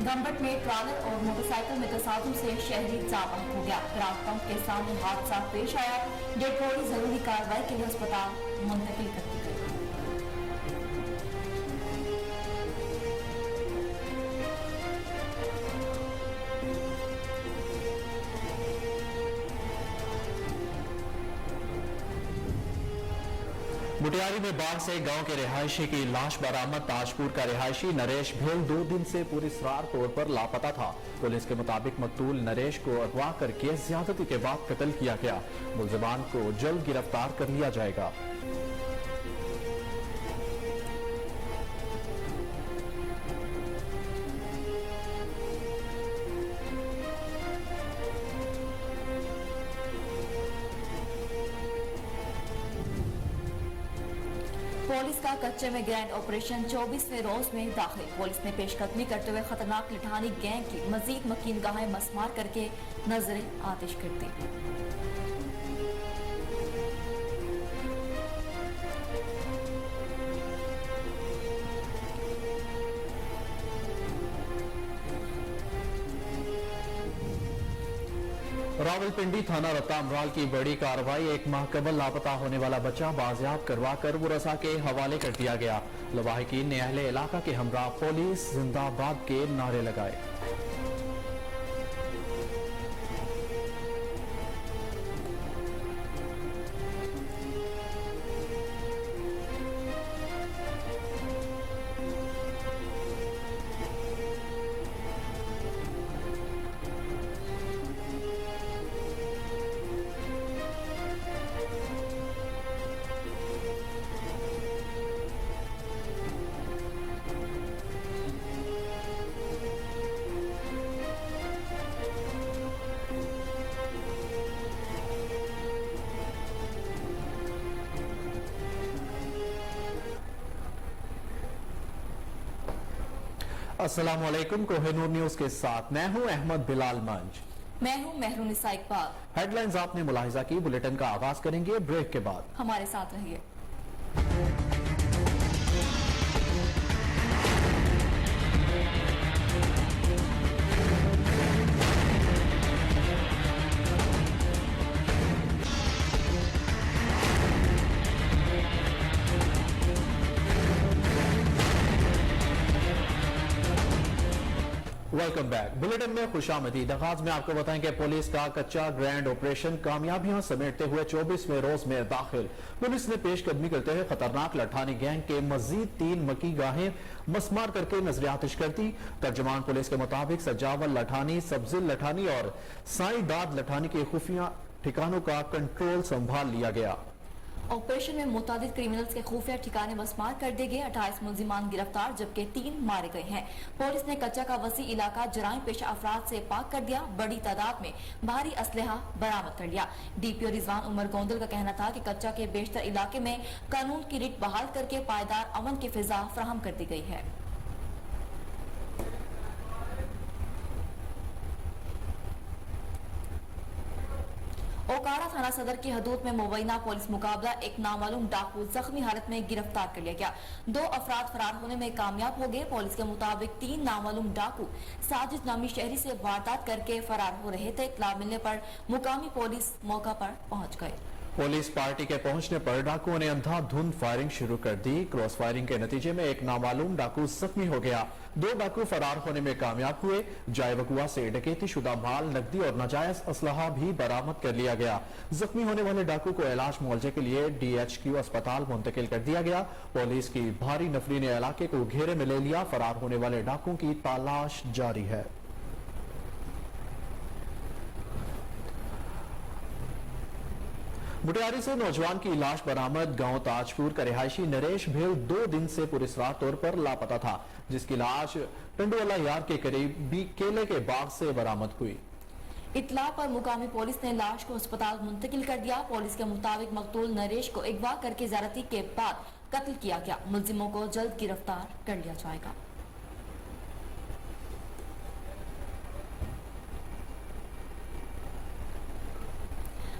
गंबट में ट्रालर और मोटरसाइकिल में तसादुम से शहरी जाम हो गया। पेट्रोल पंप के सामने हादसा पेश आया। डेड बॉडी जरूरी कार्रवाई के लिए अस्पताल मुंतकिल कर दी गई। मुटियारी में बाढ़ से गांव के रिहायशी की लाश बरामद। ताजपुर का रिहायशी नरेश भेल 2 दिन से पुरस्रार तौर पर लापता था। पुलिस के मुताबिक मकतूल नरेश को अगवा करके ज्यादती के बाद कत्ल किया गया। मुलजिमान को जल्द गिरफ्तार कर लिया जाएगा। पुलिस का कच्चे में ग्रैंड ऑपरेशन 24वें रोज में दाखिल। पुलिस ने पेशकदमी करते हुए खतरनाक लठानी गैंग की मजीद मकीन गाहें मसमार करके नजरे आतिश कर दी। रावलपिंडी थाना रत्ता अमराल की बड़ी कार्रवाई। 1 माह कबल लापता होने वाला बच्चा बाजियाब करवा कर मुरसा के हवाले कर दिया गया। लवाहिकीन ने अहले इलाका के हमरा पुलिस जिंदाबाद के नारे लगाए। अस्सलामुअलैकुम। कोहिनूर न्यूज के साथ मैं हूं अहमद बिलाल मंज। मैं हूं मेहरुनिसा इकबाल। हेडलाइंस आपने मुलाहिजा की। बुलेटिन का आगाज करेंगे ब्रेक के बाद। हमारे साथ रहिए। Welcome back. बुलेटिन में खुशामदीद। आगाज में आपको बताएं कि पुलिस का कच्चा ग्रैंड ऑपरेशन कामयाबियां समेटते हुए 24वें रोज में दाखिल। पुलिस ने पेशकदमी करते हुए खतरनाक लठानी गैंग के मजीद 3 मकी गाहें मसमार करके नजर आतिश कर दी। तर्जमान पुलिस के मुताबिक सजावल लठानी, सब्जिल लठानी और साईदाद लठानी के खुफिया ठिकानों का कंट्रोल संभाल लिया गया। ऑपरेशन में मुतादिद क्रिमिनल्स के खुफिया ठिकाने मसमार कर दिए गए। 28 मुलजिमान गिरफ्तार जबकि 3 मारे गए हैं। पुलिस ने कच्चा का वसी इलाका जराइम पेशा अफराद से पाक कर दिया। बड़ी तादाद में भारी असलहा बरामद कर लिया। डीपीओ रिजवान उमर गोंदल का कहना था कि कच्चा के बेशतर इलाके में कानून की रिट बहाल करके पायदार अमन की फिजा फराहम कर दी गई है। ओकाड़ा थाना सदर की हदूद में मुबैना पुलिस मुकाबला। एक नामालूम डाकू जख्मी हालत में गिरफ्तार कर लिया गया। 2 अफराद फरार होने में कामयाब हो गए। पुलिस के मुताबिक 3 नामालूम डाकू साजिद नामी शहरी से वारदात करके फरार हो रहे थे। इत्तला मिलने पर मुकामी पुलिस मौका पर पहुंच गए। पुलिस पार्टी के पहुंचने पर डाकुओं ने अंधाधुंध फायरिंग शुरू कर दी। क्रॉस फायरिंग के नतीजे में एक नामालूम डाकू जख्मी हो गया। 2 डाकू फरार होने में कामयाब हुए। जाए वकुआ से डकैती शुदा माल, नकदी और नाजायज असलहा भी बरामद कर लिया गया। जख्मी होने वाले डाकू को इलाज मुआवजे के लिए DHQ अस्पताल मुंतकिल कर दिया गया। पुलिस की भारी नफरी ने इलाके को घेरे में ले लिया। फरार होने वाले डाकुओं की तलाश जारी है। मुटियारी से नौजवान की लाश बरामद। गांव ताजपुर का रिहायशी नरेश भेल 2 दिन से पुरस्रार तौर पर लापता था, जिसकी लाश टंडोला यार के करीबी केले के बाग से बरामद हुई। इत्तला पर मुकामी पुलिस ने लाश को अस्पताल मुंतकिल कर दिया। पुलिस के मुताबिक मकतूल नरेश को अगवा करके ज्यादती के बाद कत्ल किया गया। मुलजिमों को जल्द गिरफ्तार कर लिया जाएगा।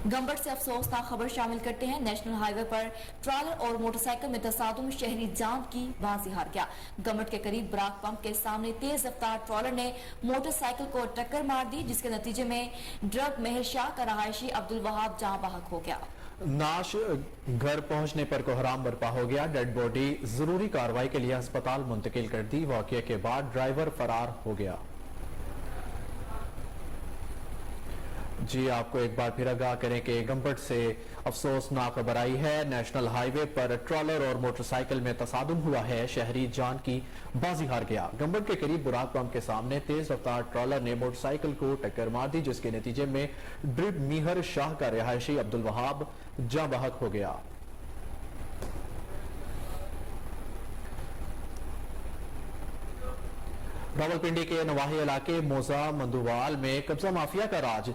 गंबट से अफसोसनाक खबर शामिल करते हैं। नेशनल हाईवे पर ट्रॉलर और मोटरसाइकिल में तसादुम शहरी जान की बाजी हार गया। गंबट के करीब बराक पंप के सामने तेज रफ्तार ट्रॉलर ने मोटरसाइकिल को टक्कर मार दी, जिसके नतीजे में ड्रग मेहर शाह का रहायशी अब्दुल वहाब जहां बहक हो गया। नाश घर पहुंचने पर कोहराम बर्पा हो गया। डेड बॉडी जरूरी कार्रवाई के लिए अस्पताल मुंतकिल कर दी। वाकये के बाद ड्राइवर फरार हो गया। जी, आपको एक बार फिर आगाह करें कि गंबट से अफसोसनाक खबर आई है। नेशनल हाईवे पर ट्रॉलर और मोटरसाइकिल में तसादुम हुआ है। शहरी जान की बाजी हार गया। गंबट के करीब बुराक पंप के सामने तेज रफ्तार ट्रॉलर ने मोटरसाइकिल को टक्कर मार दी, जिसके नतीजे में ड्रिब मीहर शाह का रिहायशी अब्दुल वहाब जाँ बहक हो गया। रावलपिंडी के नवाही इलाके मोजा मंदुवाल में कब्जा माफिया का राज।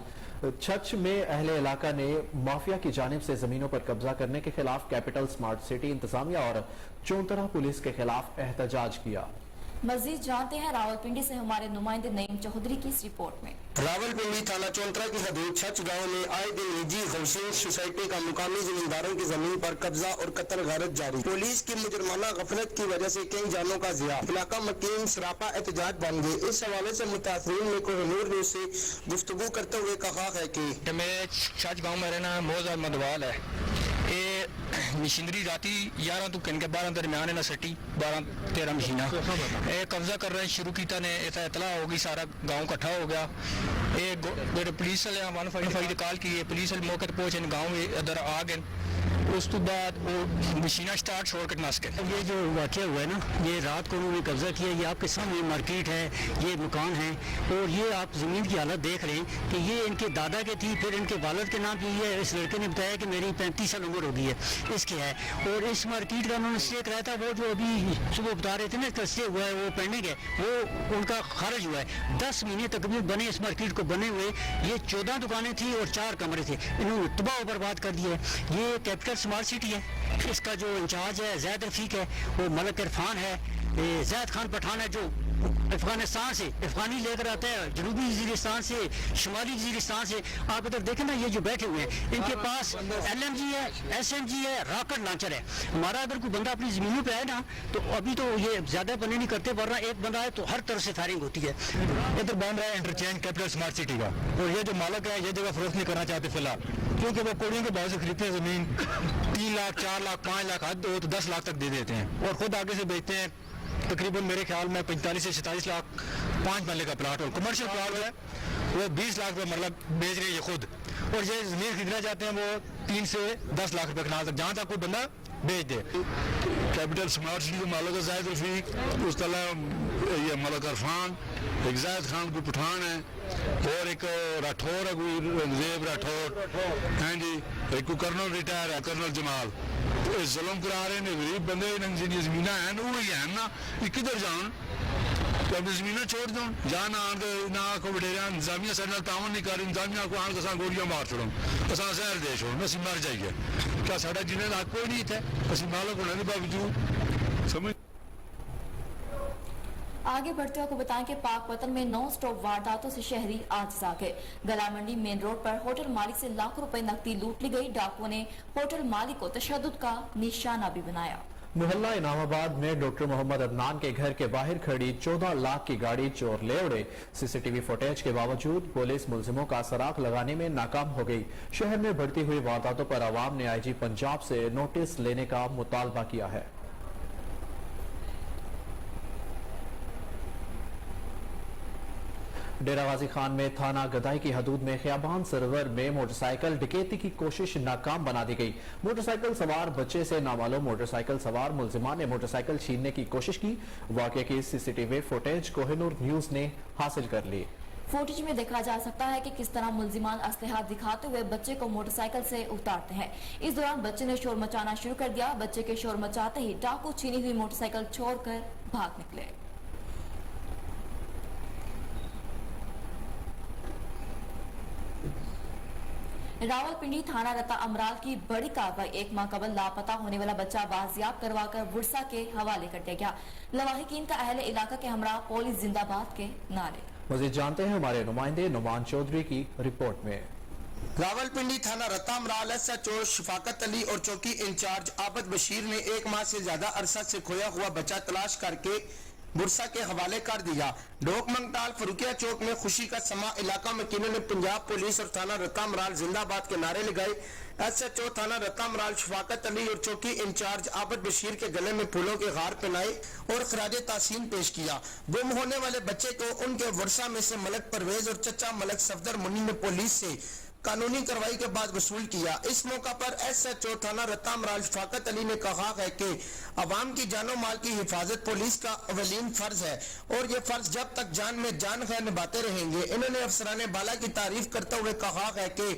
छछ में अहले इलाका ने माफिया की जानिब से जमीनों पर कब्जा करने के खिलाफ कैपिटल स्मार्ट सिटी इंतजामिया और चौंतरा पुलिस के खिलाफ एहतजाज किया। मजीद जानते हैं रावलपिंडी से हमारे नुमाइंदे नईम चौधरी की इस रिपोर्ट में। रावलपिंडी थाना चौंतरा की हदूद छछ गांव में आए दिन निजी हाउसिंग सोसाइटी का मुकामी जमींदारों की जमीन पर कब्जा और कत्ल गारत जारी। पुलिस की मुजरमाना गफलत की वजह से कई जानों का ज़िया। इलाका मकीन सरापा एहतजाज बन गए। इस हवाले से मुतासरीन ने कोहिनूर न्यूज से गुफ्तगू करते हुए कहा है कि मैं छछ गाँव में रहना मोजा मंदवाल है। ये मशीनरी राती 11 तो कन के 12 दरमियान है ना सटी 12-13 मशीना कब्जा कर रहे शुरू किया ने ऐसा इतला होगी। सारा गांव इकट्ठा हो गया। ये पुलिस वाले 155 कॉल की पुलिस वाले मौके पर पहुंचे गांव में इधर आ गए। उस तो बाद वो मशीना स्टार्ट छोड़ कर नस गए। ये जो वाक़या हुआ है ना, ये रात को उन्होंने कब्जा किया। ये आपके सामने मार्केट है, ये मकान है और ये आप ज़मीन की हालत देख रहे हैं कि ये इनके दादा के थी, फिर इनके वालिद के नाम की है। इस लड़के ने बताया कि मेरी 35 साल उम्र हो गई है इसके है। और इस मार्केट का उन्होंने स्टे कराया था। वो जो अभी सुबह बता रहे थे ना इसका स्टे हुआ है, वो पेंडिंग है, वो उनका खारिज हुआ है। 10 महीने तकरीबन बने इस मार्केट को बने हुए। ये 14 दुकानें थी और 4 कमरे थे। इन्होंने तबाह बर्बाद कर दिया है। ये कैपिटल स्मार्ट सिटी है। इसका जो इंचार्ज है जैद रफीक है, वो मलक इरफान है। जैद खान पठान है जो अफगानिस्तान से अफगानी लेकर आता है, जनूबी वजीरिस्तान से, शुमाली वजीरिस्तान से। आप इधर देखें ना, ये जो बैठे हुए हैं इनके पास LMG है, SMG है, रॉकेट लॉन्चर है। हमारा अगर कोई बंदा अपनी जमीनों पे आए ना तो अभी तो ये ज्यादा बने नहीं करते, वरना एक बंदा है तो हर तरफ से फायरिंग होती है। इधर बन रहा है इंटरचेंज कैपिटल स्मार्ट सिटी का। और ये जो मालक है ये जगह फरोख्त नहीं करना चाहते फिलहाल, क्योंकि वो कोड़ियों के बावजूद खरीदते हैं जमीन 3 लाख 4 लाख 5 लाख हद हो तो 10 लाख तक दे देते हैं और खुद आगे से बेचते हैं। तकरीबन मेरे ख्याल में 45 से 47 लाख 5 मरले का प्लाट और कमर्शियल प्लाट है वो 20 लाख रुपये मतलब बेच रहे हैं खुद। और ये जमीन खरीदना चाहते हैं वो 3 से 10 लाख रुपये कनाल तक, जहाँ तक कोई बंदा बेच दे। कैपिटल स्मार्ट सिटी के मालिक जैद रफीक, उस तला ये मलक इरफान, एक जैद खान कोई पठान है और एक राठौर है कोई रंगजेब राठौर हैं जी, एक कोई कर्नल रिटायर है कर्नल जमाल। तो जुल्म करा रहे हैं गरीब बंदे जिन्हें जमीन हैं वो ही हैं ना, ये किधर जान तो अपनी जमीन छोड़ दो जान आन ना को वडेरिया इंतजामिया साढ़े तावन नहीं कर रही। इंतजामिया को आन कसा गोलियां मार छोड़ो असा शहर दे छोड़ो असी मर जाइए। क्या साढ़ा जिन्हें लाख कोई नहीं थे असी मालक होने के बावजूद समझ। आगे बढ़ते हुए आपको बताएं कि पाकपतन में नॉन स्टॉप वारदातों से शहरी आजिज आ गए। गला मंडी मेन रोड पर होटल मालिक से लाखों रुपए नकदी लूट ली गई। डाकुओं ने होटल मालिक को तशद्दुद का निशाना भी बनाया। मोहल्ला इनामाबाद में डॉक्टर मोहम्मद अदनान के घर के बाहर खड़ी 14 लाख की गाड़ी चोर ले उड़े। CCTV फुटेज के बावजूद पुलिस मुलजिमों का सराख लगाने में नाकाम हो गई। शहर में बढ़ती हुई वारदातों पर आवाम ने IG पंजाब से नोटिस लेने का मुतालबा किया है। डेरा गाजी खान में थाना गदाई की हदूद में खियाबान सरवर में मोटरसाइकिल डकैती की कोशिश नाकाम बना दी गई। मोटरसाइकिल सवार बच्चे से नामालूम मोटरसाइकिल सवार मुलजिमान ने मोटरसाइकिल छीनने की कोशिश की। वाकये की CCTV फुटेज कोहिनूर न्यूज ने हासिल कर ली। फुटेज में देखा जा सकता है कि किस तरह मुलजिमान असलहा दिखाते हुए बच्चे को मोटरसाइकिल से उतारते हैं। इस दौरान बच्चे ने शोर मचाना शुरू कर दिया। बच्चे के शोर मचाते ही डाकू छीनी हुई मोटरसाइकिल छोड़कर भाग निकले। रावलपिंडी थाना रता अमराल की बड़ी कार्रवाई। 1 माह कबल लापता होने वाला बच्चा बाजियाब करवाकर बुरसा के हवाले कर दिया गया। लवाहिकीन का अहले इलाका के हमरा पुलिस जिंदाबाद के नारे। मजीद जानते हैं हमारे नुमाइंदे नुमान चौधरी की रिपोर्ट में। रावलपिंडी थाना रत्तामराल एसएचओ शफाकत अली और चौकी इंचार्ज आबद बशीर ने 1 माह से ज्यादा अरसा से खोया हुआ बच्चा तलाश करके बुरसा के हवाले कर दिया। डोक मंगताल फरुकिया चौक में खुशी का समा, इलाका मकीनों ने पंजाब पुलिस और थाना रत्तामराल जिंदाबाद के नारे लगाए। एसएचओ थाना रत्तामराल शफाकत अली और चौकी इंचार्ज आबद बशीर के गले में फूलों के हार पहनाए और खराज तासीन पेश किया। गुम होने वाले बच्चे को उनके वर्षा में से मलक परवेज और चचा मलक सफदर मुनी ने पुलिस से कानूनी कार्रवाई के बाद वसूल किया। इस मौका पर एसएचओ थाना रत्तामराल शफाकत अली ने कहा है कि अवाम की जानो माल की हिफाजत पुलिस का अवलीन फर्ज है और ये फर्ज जब तक जान में जान है निभाते रहेंगे। इन्होंने अफसरान बाला की तारीफ करते हुए कहा है कि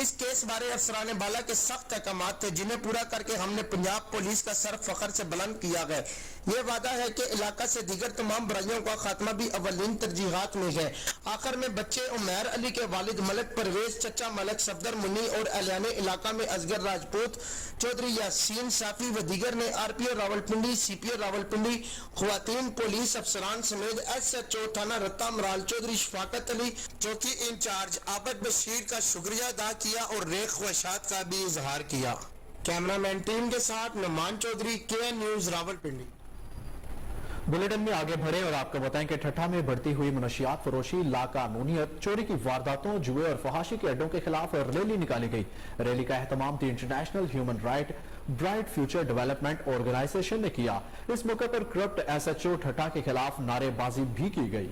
इस केस बारे अफसरान बाला के सख्त अहकाम थे जिन्हें पूरा करके हमने पंजाब पुलिस का सर फखर से बुलंद किया है। ये वादा है कि इलाका से दीगर तमाम बुराइयों का खात्मा भी अवलीन तरजीहात में है। आखिर में बच्चे उमैर अली के वालिद मलक परवेज, चचा मलक सफदर मुनी और अलियाने इलाका में असगर राजपूत, चौधरी यासीन साफी व दीगर ने आरपीओ रावलपिंडी, सीपीओ रावलपिंडी, खुवातीन पुलिस अफसरान समेत एसएचओ थाना रत्तामराल चौधरी शफाकत अली, चौकी इंचार्ज आबद बशीर का शुक्रिया अदा किया और रेख ख्वाहिशात का भी इजहार किया। कैमरामैन टीम के साथ Nauman Chaudhry, KN news Rawalpindi. Bulletin में आगे बढ़े और आपको बताएं कि ठट्ठा में बढ़ती हुई मनशियात फरोशी, लाकानूनियत, चोरी की वारदातों, जुए और फहाशी के अड्डों के खिलाफ रैली निकाली गई। रैली का एहतमाम the international human right bright future development organisation ने किया। इस मौके पर करप्ट एसएचओ ठट्ठा के खिलाफ नारेबाजी भी की गई।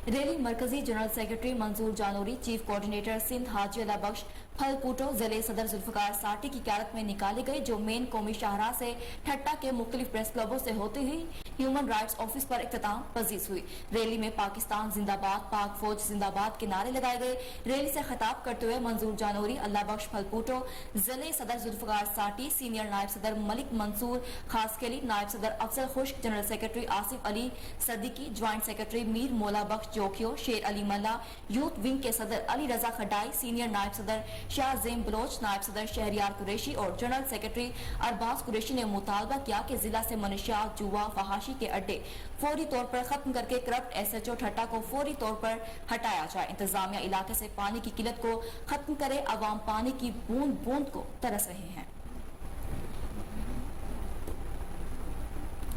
रैली मरकजी जनरल सेक्रेटरी मंजूर जानोरी, चीफ कोऑर्डिनेटर सिंध हाजी अल्लाह बख्श फलपूटो, जिले सदर जुल्फकार साटी की क्यादत में निकाली गई, जो मेन कौमी शाहराह से ठट्टा के मुख्तलिफ प्रेस क्लबों से होती हुई ह्यूमन राइट्स ऑफिस पर इख्तिताम पजीज हुई। रैली में पाकिस्तान जिंदाबाद, पाक फौज जिंदाबाद के नारे लगाए गए। रैली से खिताब करते हुए मंजूर जानोरी, अल्लाह बख्श फलपूटो, जिले सदर जुल्फकार साटी, सीनियर नायब सदर मलिक मंसूर खासकेली, नायब सदर अफजल खुश्क, general secretary Asif Ali Siddiqui, joint secretary Mir मौला बख्श जोखियो, शेर अली मल्ला, यूथ विंग के सदर अली रजा खडाई, सीनियर नायब सदर शाह ज़ेम बलोच, नायब सदर शहरियार कुरैशी और जनरल सेक्रेटरी अरबाज कुरैशी ने मुतालबा किया कि जिला से मनशियात, जुआ, फहाशी के अड्डे फौरी तौर पर खत्म करके करप्ट एसएचओ ठट्टा को फौरी तौर पर हटाया जाए। इंतजामिया इलाके से पानी की किल्लत को खत्म करे, अवाम पानी की बूंद बूंद को तरस रहे हैं।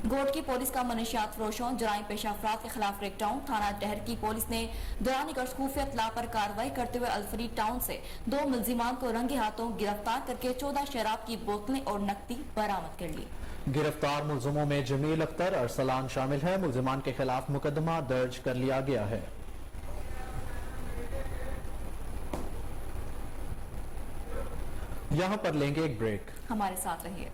गोट की पुलिस का मनशियात फरोशों, जराइम पेशा अफराद के खिलाफ क्रेकडाउन। थाना टहर की पुलिस ने दौरान गश्त खुफिया इत्तला पर कार्रवाई करते हुए अल्फरी टाउन से 2 मुल्जिमान को रंगे हाथों गिरफ्तार करके 14 शराब की बोतलें और नकदी बरामद कर ली। गिरफ्तार मुल्जिमों में जमील अख्तर, अरसलान शामिल है। मुल्जिमान के खिलाफ मुकदमा दर्ज कर लिया गया है। यहाँ पर लेंगे एक ब्रेक, हमारे साथ रहिए।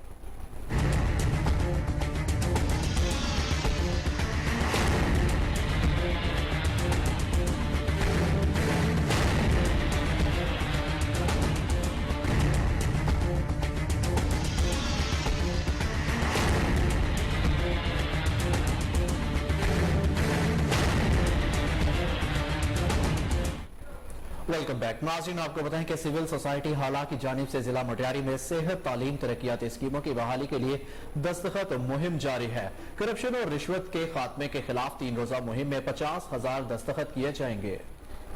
Welcome back. नाज़रीन, आपको बताएं कि सिविल सोसाइटी हाला की जानिब से जिला मटियारी में सेहत, तालीम, तरक्याती स्कीमों की बहाली के लिए दस्तखत मुहिम जारी है। करप्शन और रिश्वत के खात्मे के खिलाफ 3 रोजा मुहिम में 50,000 दस्तखत किए जाएंगे।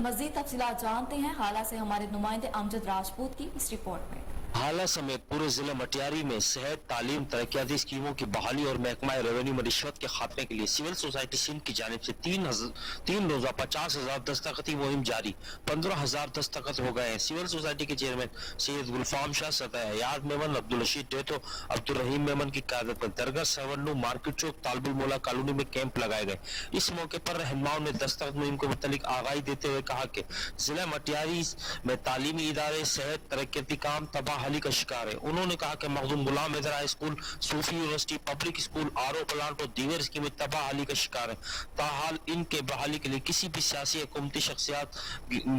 मजीद तफसीलात जानते हैं हाला से हमारे नुमाइंदे अमजद राजपूत की इस रिपोर्ट में। हाला समेत पूरे जिला मटियारी में सेहत, तालीम, तरक्याती स्कीमों की बहाली और महकमा रेवेन्यू में रिश्वत के खात्मे के लिए सिविल सोसाइटी सिंध की जानिब से 3 रोजा 50,000 दस्तखती मुहिम जारी। 15,000 दस्तखत हो गए हैं। सिविल सोसाइटी के चेयरमैन सैयद गुलफाम शाह, सतह हयात मेमन, अब्दुल रशीद डेटो, अब्दुल रहीम मेमन की क़यादत में दरगाह सवन्नू, मार्केट चौक, तालबुल मौला कॉलोनी में कैंप लगाए गए। इस मौके पर रहनुमाओं ने दस्तखत मुहिम को मुतल्लिक आगाही देते हुए कहा कि जिला मटियारी में तालीमी इदारे सेहत, तरक्याती काम तबाह बहाली का शिकार है। उन्होंने कहा कि Makhdoom Ghulam Haider high school, Sufi university, public school, RO plant और दीगर स्कीमें तबाही का शिकार है। ताहाल इनके बहाली के लिए किसी भी सियासी हुकूमती शख्सियत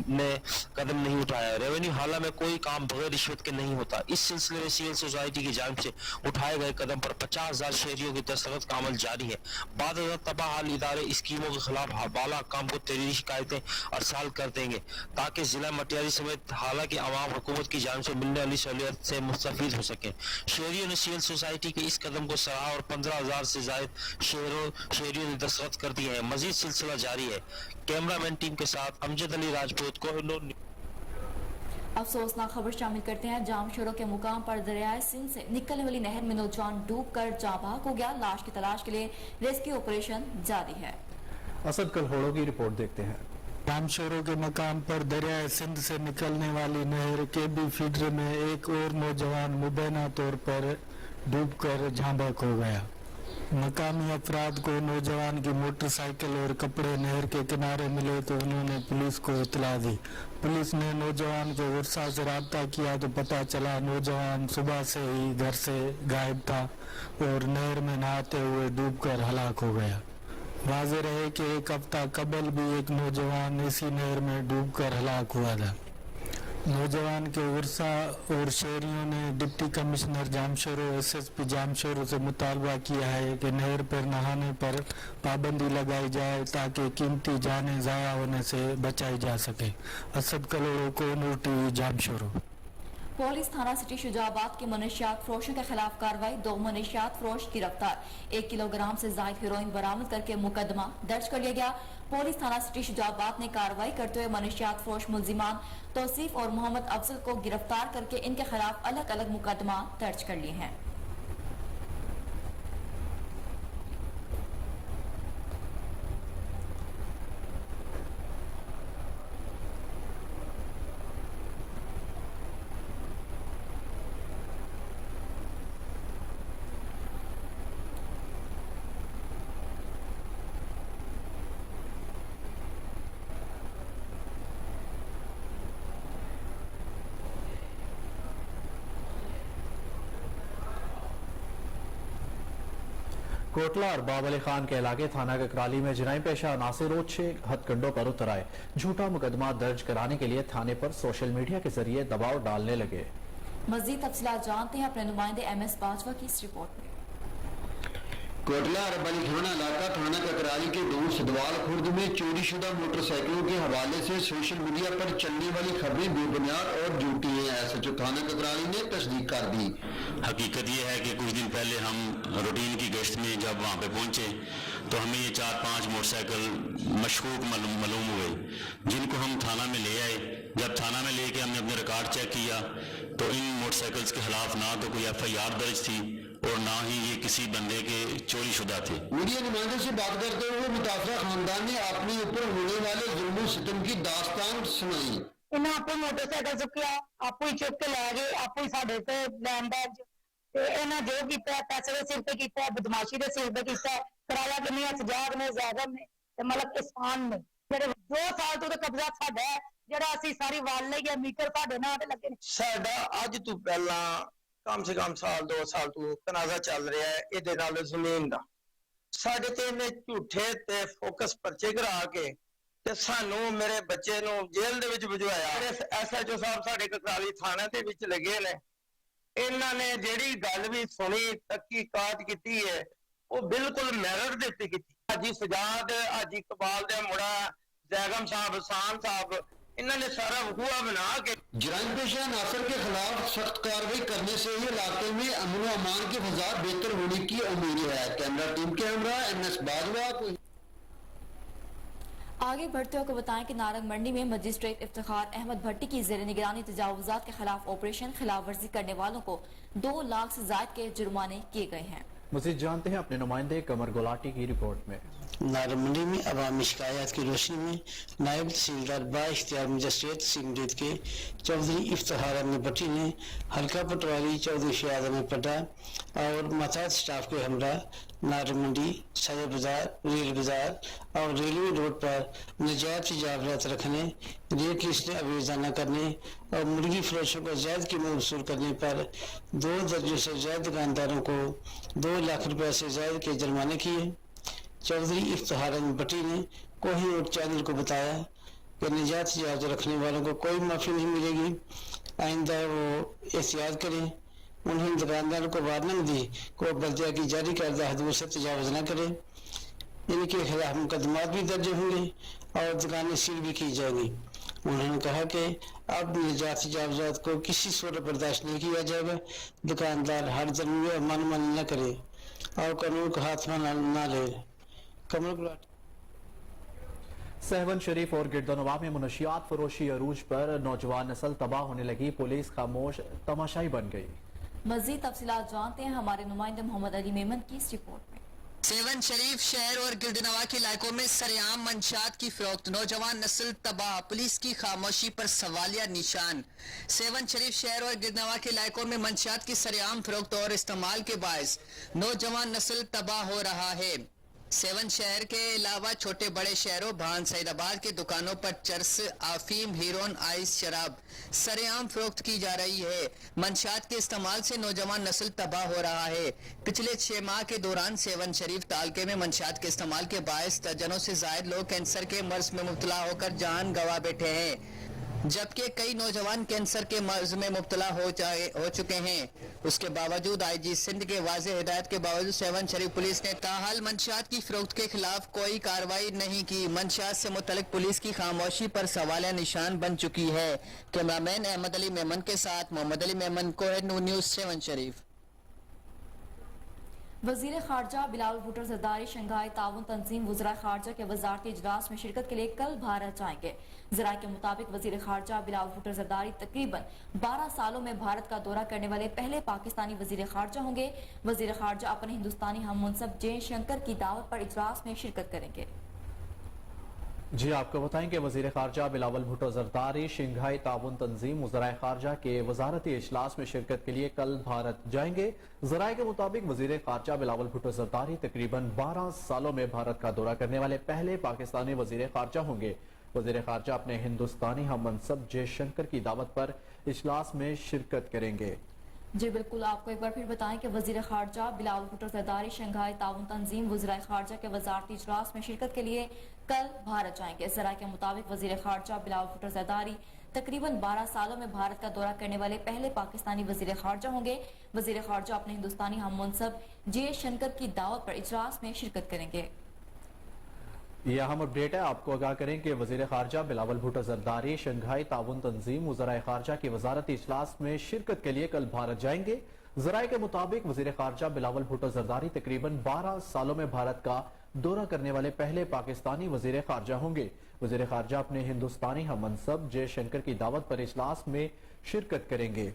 ने कदम नहीं उठाया। रेवेन्यू हाला में कोई काम बगैर रिश्वत के नहीं होता। इस सिलसिले में सिविल सोसाइटी की जानिब से उठाए गए कदम पर 50,000 शहरियों की दस्तखत का अमल जारी है। बाद तबाहाल इदारे स्कीमों के खिलाफ हवाला काम को तहरीरी शिकायतें अरसाल कर देंगे ताकि जिला मटियारी समेत हाला की आवाम हुकूमत की जानिब से मिलने वाली सहूलियत से मुस्तफीद हो सके। शहरियों ने सिविल सोसाइटी के इस कदम को सराहा और 15,000 से ज्यादा शहरियों ने दस्तखत कर दिए हैं। मजीद सिलसिला जारी है। कैमरामैन टीम के साथ अमजद अली राजपूत को। अफसोसनाक खबर शामिल करते हैं। जामशोरों के मुकाम पर दरियाए सिंध से निकलने वाली नहर में नौजवान डूब कर जाँ बहक हो गया। लाश की तलाश के लिए रेस्क्यू ऑपरेशन जारी है। असद कलहोड़ो की रिपोर्ट देखते हैं। जामशोरों के मकाम पर दरियाए सिंध से निकलने वाली नहर के बी फीडर में एक और नौजवान मुबैना तौर पर डूबकर जाँ बहक हो गया। मकामी अफराद को नौजवान की मोटरसाइकिल और कपड़े नहर के किनारे मिले तो उन्होंने पुलिस को इतला दी। पुलिस ने नौजवान को वर्षा से राब्ता किया तो पता चला नौजवान सुबह से ही घर से गायब था और नहर में नहाते हुए डूबकर हलाक हो गया। वाज़ेह रहे कि एक हफ्ता कबल भी एक नौजवान इसी नहर में डूबकर हलाक हुआ था। नौजवान के वर्षा और शहरियों ने deputy commissioner Jamshoro SSP Jamshoro से मुतालबा किया है कि नहर पर नहाने पर पाबंदी लगाई जाए ताकि कीमती जानें ज़ाया होने से बचाई जा सके। असद कलोड़ो को नूर TV जामशोरो। पुलिस थाना सिटी शुजाबाद के मनशियात फरोशों के खिलाफ कार्रवाई। 2 मनशियात फरोश गिरफ्तार। 1 किलोग्राम से जायद हेरोइन बरामद करके मुकदमा दर्ज कर लिया गया। पुलिस थाना सिटी शुजाबाद ने कार्रवाई करते हुए मनशियात फरोश मुलजिमान तौसीफ और मोहम्मद अफजल को गिरफ्तार करके इनके खिलाफ अलग अलग मुकदमा दर्ज कर लिए हैं। कोटला और बाब अली खान के इलाके थाना ककराली में जराइम पेशा अनासिर रोज 6 हथकंडों पर उतर आए। झूठा मुकदमा दर्ज कराने के लिए थाने पर सोशल मीडिया के जरिए दबाव डालने लगे। मजीद तफसीलात जानते हैं अपने नुमाइंदे MS बाजवा की इस रिपोर्ट में। कोटला और बलीखाना इलाका थाना ककराली के दूर सदवाल खुर्द में चोरी शुदा मोटरसाइकिलों के हवाले से सोशल मीडिया पर चलने वाली खबरें बेबुनियाद और झूठी हैं। SHO थाना ककराली ने तस्दीक कर दी। हकीकत ये है कि कुछ दिन पहले हम रूटीन की गश्त में जब वहाँ पे पहुँचे तो हमें ये 4-5 मोटरसाइकिल मशकूक मालूम हुए, जिनको हम थाना में ले आए। जब थाना में लेके हमने अपने रिकॉर्ड चेक किया तो इन मोटरसाइकिल्स के खिलाफ ना तो कोई FIR दर्ज थी और ना ही ये किसी बंदे के चोरी शुदा थे। मीडिया नुमाइंदों से बात करते हुए मुतासरा खानदान ने अपने ऊपर होने वाले जुल्म सितम की दास्तान सुनाई। इन्हें आपको मोटरसाइकिल चुकिया, आपको ही चुक के लै गए, आपको ही साढ़े से लैंड इन्हें जो किया पैसे के सिर पे किया, बदमाशी के सिर पे किया, किराया कि नहीं हजाग ने ज़्यादा ने मतलब किसान ने 2 साल तो कब्जा साडा है ਜਿਹੜਾ ਅਸੀਂ ਸਾਰੀ ਵਾਲ ਲਈ ਗਿਆ ਮੀਟਰ ਸਾਡੇ ਨਾਲ ਤੇ ਲੱਗੇ ਨੇ। ਸਾਡਾ ਅੱਜ ਤੋਂ ਪਹਿਲਾਂ ਕਮ ਸੇ ਕਮ ਸਾਲ 2 ਸਾਲ ਤੋਂ ਤਨਾਜ਼ਾ ਚੱਲ ਰਿਹਾ ਹੈ ਇਹਦੇ ਨਾਲ ਜ਼ਮੀਨ ਦਾ। ਸਾਡੇ ਤੇ ਇਹਨੇ ਝੂਠੇ ਤੇ ਫੋਕਸ ਪਰਚੇ ਕਰਾ ਕੇ ਤੇ ਸਾਨੂੰ ਮੇਰੇ ਬੱਚੇ ਨੂੰ ਜੇਲ੍ਹ ਦੇ ਵਿੱਚ ਭਜਵਾਇਆ। SHO ਸਾਹਿਬ ਸਾਡੇ ਕਕਰਾਲੀ ਥਾਣੇ ਦੇ ਵਿੱਚ ਲੱਗੇ ਨੇ। ਇਹਨਾਂ ਨੇ ਜਿਹੜੀ ਗੱਲ ਵੀ ਸੁਣੀ ਤਹਿਕੀਕਾਤ ਕੀਤੀ ਹੈ ਉਹ ਬਿਲਕੁਲ ਮੈਰਿਟ ਦੇ ਉੱਤੇ ਕੀਤੀ। ਹਾਜੀ ਸਜਾਦ, ਹਾਜੀ ਇਕਬਾਲ ਦੇ ਮੁੰਡਾ जैगम साहब, शान साहब, इन्होंने सारा हुआ बना के जराइम पेशा नासर के खिलाफ सख्त कार्रवाई करने से ही इलाके में अमन व अमान की फजा बेहतर होने की उम्मीद है। कैमरा टीम के हमरा MS बाजवा। आगे बढ़ते हुए बताएं कि नारंग मंडी में मजिस्ट्रेट इफ्तिखार अहमद भट्टी की जेर निगरानी तजावुजात के खिलाफ ऑपरेशन खिलाफ वर्जी करने वालों को 2 लाख से ज्यादा के जुर्माने किए गए हैं। मजीद जानते हैं अपने नुमाइंदे कमर गुलाटी की रिपोर्ट में। नारमंडी में अवामी शिकायत की रोशनी में नायब तहसीलदार बाइख्तियार मजिस्ट्रेट सिंगरेट के चौधरी इफ्तिखार अहमद भट्टी ने हल्का पटवारी चौधरी शियाद अहमद पट्टा और मसाद स्टाफ के हमरा नारमंडी, सदर बाजार, रेल बाजार और रेलवे रोड पर नजायज तजावजात रखने, रेट लिस्ट अवेजाना करने और मुर्गी फरोशों को जायद कीमत वसूल करने पर 2 दर्जन से ज्यादा दुकानदारों को 2 लाख रुपए से ज्यादा के जुर्माने किए। चौधरी इफ्तिखार अहमद भट्टी ने कोहिनूर चैनल को बताया कि निजात तजावज रखने वालों को कोई माफ़ी नहीं मिलेगी, आइंदा वो एहतियात करें। उन्होंने दुकानदारों को वार्निंग दी को बल्दिया की जारी करदा हदूद से तजावज़ न करें। इनके खिलाफ मुकदमात भी दर्ज होंगे और दुकानें सील भी की जाएंगी। उन्होंने कहा कि अब निजात तजावजात को किसी सूरत बर्दाश्त नहीं किया जाएगा। दुकानदार हर जुल्म में मनमानी न करे और कानून को हाथ में न ले। कमल गुलाटी। सहवन शरीफ और गिरदोनवा में मुनशियात फरोशी अरूज पर नौजवान नस्ल तबाह होने लगी, पुलिस खामोश तमाशाई बन गई। मजीद तफसीलात जानते हैं हमारे नुमाइंदे मोहम्मद अली मेमन की इस रिपोर्ट में। सेवन शरीफ शहर और गिरदनवा के इलाकों में सरेआम मंशात की फरोख्त, नौजवान नस्ल तबाह, पुलिस की खामोशी पर सवालिया निशान। सेवन शरीफ शहर और गिरदनवा के इलाकों में मंशात की सरेआम फरोख्त और इस्तेमाल के बायस नौजवान नस्ल तबाह हो रहा है। सेवन शहर के अलावा छोटे बड़े शहरों भान सईदाबाद के दुकानों पर चरस, आफीम, हीरोइन, आइस, शराब सरेआम फरोख्त की जा रही है। मंशात के इस्तेमाल से नौजवान नस्ल तबाह हो रहा है। पिछले 6 माह के दौरान सेवन शरीफ तालके में मंशात के इस्तेमाल के बायस दर्जनों से जायद लोग कैंसर के मर्ज में मुब्तला होकर जान गंवा बैठे हैं, जबकि कई नौजवान कैंसर के मर्ज में मुब्तला हो चुके हैं। उसके बावजूद IG सिंध के वाज़ेह हिदायत के बावजूद सेवन शरीफ पुलिस ने ताहाल मंशात की फरोख्त के खिलाफ कोई कार्रवाई नहीं की। मंशात से मुतल्लिक पुलिस की खामोशी पर सवालिया निशान बन चुकी है। कैमरामैन अहमद अली मेमन के साथ मोहम्मद अली मेमन, कोहिनूर न्यूज़, सेवन शरीफ। वजीर खारजा बिलावल भुट्टो जरदारी शंघाई ताउन तंजीम वज़राए खारजा के वजारती इजलास में शिरकत के लिए कल भारत जाएंगे। ज़राए के मुताबिक वजीर खारजा बिलावल भुट्टो जरदारी तकरीबन 12 सालों में भारत का दौरा करने वाले पहले पाकिस्तानी वजीर खारजा होंगे। वजीर खारजा अपने हिंदुस्तानी हम मुनसब जयशंकर की दावत पर इजलास में शिरकत करेंगे। जी आपको बताएं कि वजीर खारजा बिलावल भुट्टो जरदारी शंघाई ताउन तंजीम वज़राए खारजा के वजारती इजलास में शिरकत के लिए कल भारत जाएंगे। ज़राए के मुताबिक वजीर खारजा बिलावल भुट्टो जरदारी तकरीबन 12 सालों में भारत का दौरा करने वाले पहले पाकिस्तानी वजीर खारजा होंगे। वजीर खारजा अपने हिंदुस्तानी हम मनसब जयशंकर की दावत पर इजलास में शिरकत करेंगे। जी बिल्कुल, आपको एक बार फिर बताएं कि वजीर खारजा बिलावल भुट्टो जरदारी शंघाई ताउन तंजीम वज़राए खारजा के वजारती इजलास में शिरकत के लिए कल भारत जाएंगे। ज़राए के मुताबिक वजीर खारजा बिलावल भुट्टो जरदारी तकरीबन 12 सालों में भारत का दौरा करने वाले पहले पाकिस्तानी वजीर खारजा होंगे। वजीर खारजा अपने हिंदुस्तानी हम मुनसब जयशंकर की दावत पर इजलास में शिरकत करेंगे। ये अहम अपडेट है, आपको आगाह करें कि वजीर खारजा बिलावल भुट्टो जरदारी शंघाई ताउन तंजीम वज़राए खारजा की वजारती इजलास में शिरकत के लिए कल भारत जाएंगे। ज़राए के मुताबिक वजीर खारजा बिलावल भुट्टो जरदारी तकरीबन 12 सालों में भारत का दौरा करने वाले पहले पाकिस्तानी वजीर खारजा होंगे। वजीर खारजा अपने हिंदुस्तानी हम मनसब जयशंकर की दावत पर इजलास में शिरकत करेंगे।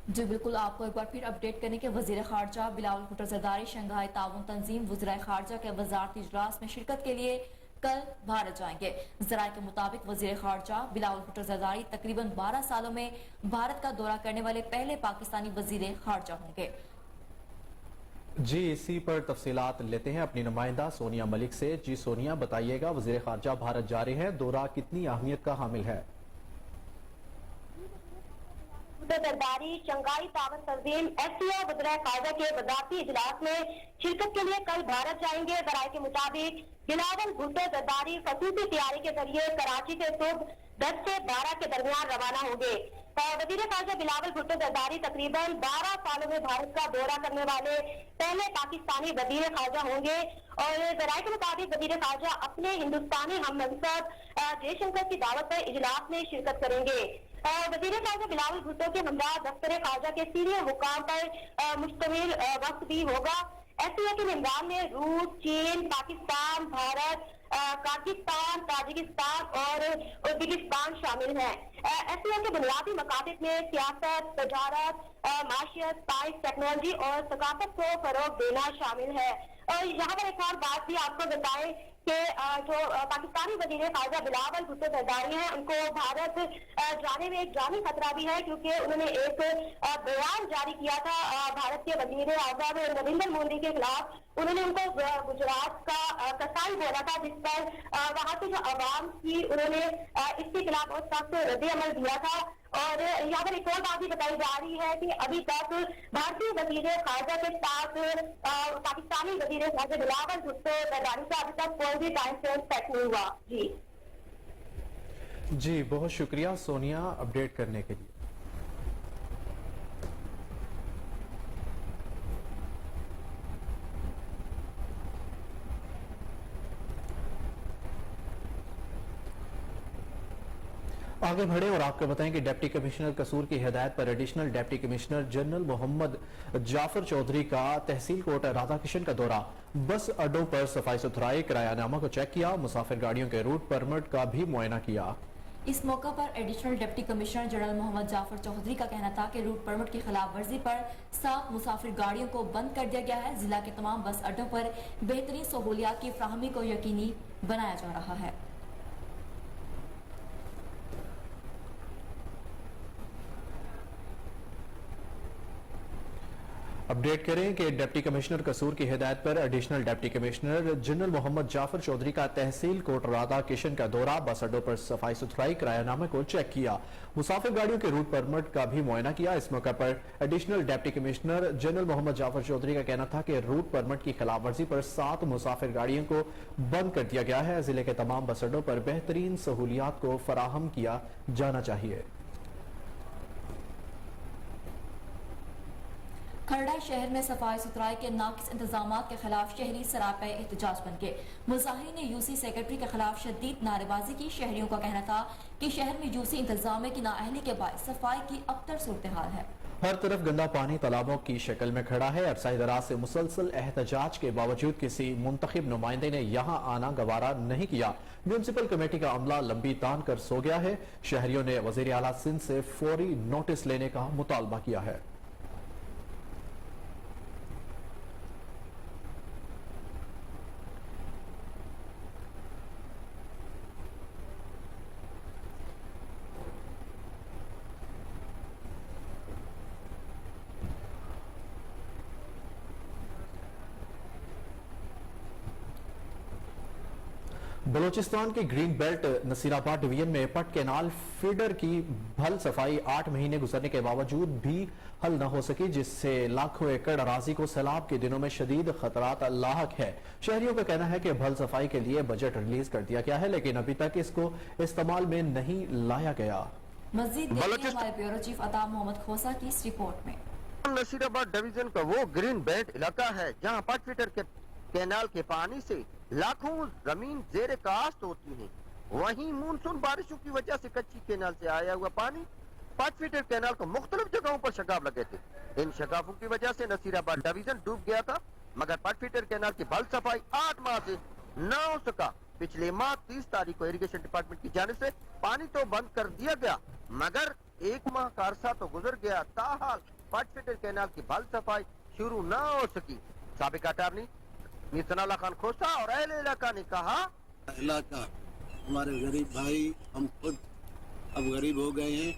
जी बिल्कुल, आपको एक बार फिर अपडेट करने के वजीर खारजा बिलावल भुट्टो जरदारी शंघाई ताउन तंजीम वज़राए खारजा के वजारती इजलास में शिरकत के लिए कल भारत जाएंगे। ज़राए के मुताबिक वजीर खारजा बिलावल भुट्टो जरदारी तकरीबन 12 सालों में भारत का दौरा करने वाले पहले पाकिस्तानी वजीर खारजा होंगे। जी इसी पर तफसीलात लेते हैं अपनी नुमाइंदा सोनिया मलिक से। जी सोनिया, बताइएगा वजीर खारजा भारत जा रहे हैं, दौरा कितनी अहमियत का हामिल है? जरदारी शंघाई ताउन तंजीम SCO वज़राए खारजा के वजारती इजलास में शिरकत के लिए कल भारत जाएंगे। ज़राए के मुताबिक बिलावल भुट्टो जरदारी खसूसी तैयारी के जरिए कराची से सुबह 10 से 12 के दरमियान रवाना होंगे। वजीर खारजा बिलावल भुट्टो जरदारी तकरीबन 12 सालों में भारत का दौरा करने वाले पहले पाकिस्तानी वजीर खारजा होंगे। और ज़राए के मुताबिक वजीर खारजा अपने हिंदुस्तानी हम मनसब जयशंकर की दावत पर इजलास में शिरकत करेंगे। वजीर खारजा बिलावल भुट्टो के हमरा दफ्तर खारजा के सीनियर हुकाम पर मुश्तमिल वक्त भी होगा। SCO के मेंबार में रूस, चीन, पाकिस्तान, भारत, काजाकिस्तान, ताजिकिस्तान और उज्बेकिस्तान शामिल हैं। SCO के बुनियादी मकासद में सियासत, तजारत, माशियत, साइंस, टेक्नोलॉजी और सकाफत को फरोग देना शामिल है। और यहाँ पर एक और बात भी आपको बताएं कि जो पाकिस्तानी वजीर खारजा बिलावल भुट्टो जरदारी हैं, उनको भारत जाने में एक जानी खतरा भी है, क्योंकि उन्होंने एक बयान जारी किया था भारत के वजीर आज़म नरेंद्र मोदी के खिलाफ। उन्होंने उनको गुजरात का कसाई बोला था, जिस पर वहाँ के जो अवाम की उन्होंने इसके खिलाफ बहुत सख्त रद्द अमल दिया था। और यहाँ पर एक और बात भी बताई जा रही है कि अभी तक भारतीय वजीर खारजा के साथ पाकिस्तानी वजीर खारजा बिलावल भुट्टो जरदारी से अभी तक कोई भी टाइम फ्रेम सेट नहीं हुआ। जी बहुत शुक्रिया सोनिया अपडेट करने के लिए। आगे बढ़े और आपको बताएं कि डिप्टी कमिश्नर कसूर की हिदायत पर additional deputy commissioner general Mohammad Jafar Chaudhry का तहसील कोर्ट राधाकिशन का दौरा, बस अड्डों पर सफाई सुथराई, किरायानामा को चेक किया, मुसाफिर गाड़ियों के रूट परमिट का भी मुआयना किया। इस मौका पर additional deputy commissioner general Mohammad Jafar Chaudhry का कहना था कि रूट परमिट की खिलाफ वर्जी पर 7 मुसाफिर गाड़ियों को बंद कर दिया गया है। जिला के तमाम बस अड्डों पर बेहतरीन सहूलियात की फ्राहमी को यकीनी बनाया जा रहा है। अपडेट करें कि डिप्टी कमिश्नर कसूर की हिदायत पर additional deputy commissioner general Mohammad Jafar Chaudhry का तहसील कोर्ट राधा किशन का दौरा, बस अड्डों पर सफाई सुथराई, किरायानामे को चेक किया, मुसाफिर गाड़ियों के रूट परमिट का भी मुआयना किया। इस मौके पर additional deputy commissioner general Mohammad Jafar Chaudhry का कहना था कि रूट परमिट की खिलाफ वर्जी पर 7 मुसाफिर गाड़ियों को बंद कर दिया गया है। जिले के तमाम बस अड्डों पर बेहतरीन सहूलियात को फराहम किया जाना चाहिए। खरड़ा शहर में सफाई सुथराई के नाकिस इंतजामात के खिलाफ शहरी सरापे एहतजाज बन गए। मुजाहिरीन ने यूसी सेक्रेटरी के खिलाफ शदीद नारेबाजी की। शहरियों का कहना था कि शहर में यूसी इंतजामिया की नाअहली के बाद सफाई की अबतर सूरत हाल है। हर तरफ गंदा पानी तालाबों की शक्ल में खड़ा है। अरसा दराज से मुसलसल एहतजाज के बावजूद किसी मुंतखब नुमाइंदे ने यहाँ आना गवारा नहीं किया। म्यूनसिपल कमेटी का अमला लंबी तान कर सो गया है। शहरियों ने वजीर आला सिंध से फौरी नोटिस लेने का मुतालबा किया है। बलोचिस्तान की ग्रीन बेल्ट नसीराबाद डिवीजन में पट कैनाल फीडर की भल सफाई 8 महीने गुजरने के बावजूद भी हल न हो सकी, जिससे लाखों एकड़ अराजी को सैलाब के दिनों में शदीद खतरात लाहक है। शहरियों का कहना है कि भल सफाई के लिए बजट रिलीज कर दिया गया है, लेकिन अभी तक इसको इस्तेमाल में नहीं लाया गया। मजीद देखिए हमारे ब्यूरो चीफ अता मोहम्मद खोसा की इस रिपोर्ट में। नसीराबाद डिवीजन का वो ग्रीन बेल्ट इलाका है जहाँ 5 फीटर के कैनाल के पानी से लाखों जमीन जेर काश्त होती है। वहीं मानसून बारिशों की वजह से कच्ची कैनाल से आया हुआ पानी 5 फीटर कैनाल को मुख्तलिफ जगहों पर शगाफ लगे थे। इन शगाफों की वजह से नसीराबाद डिवीजन डूब गया था, मगर 5 फीटर कैनाल की बल सफाई 8 माह से न हो सका। पिछले माह 30 तारीख को इरिगेशन डिपार्टमेंट की जानिब से पानी तो बंद कर दिया गया, मगर 1 माह का अरसा तो गुजर गया, ताहाल 5 फीटर कैनाल की बल सफाई शुरू न हो सकी। साबिक अटारनी मिसनाला खान खोसा और अहले इलाका ने कहा, इलाका हमारे गरीब भाई, हम खुद अब गरीब हो गए हैं,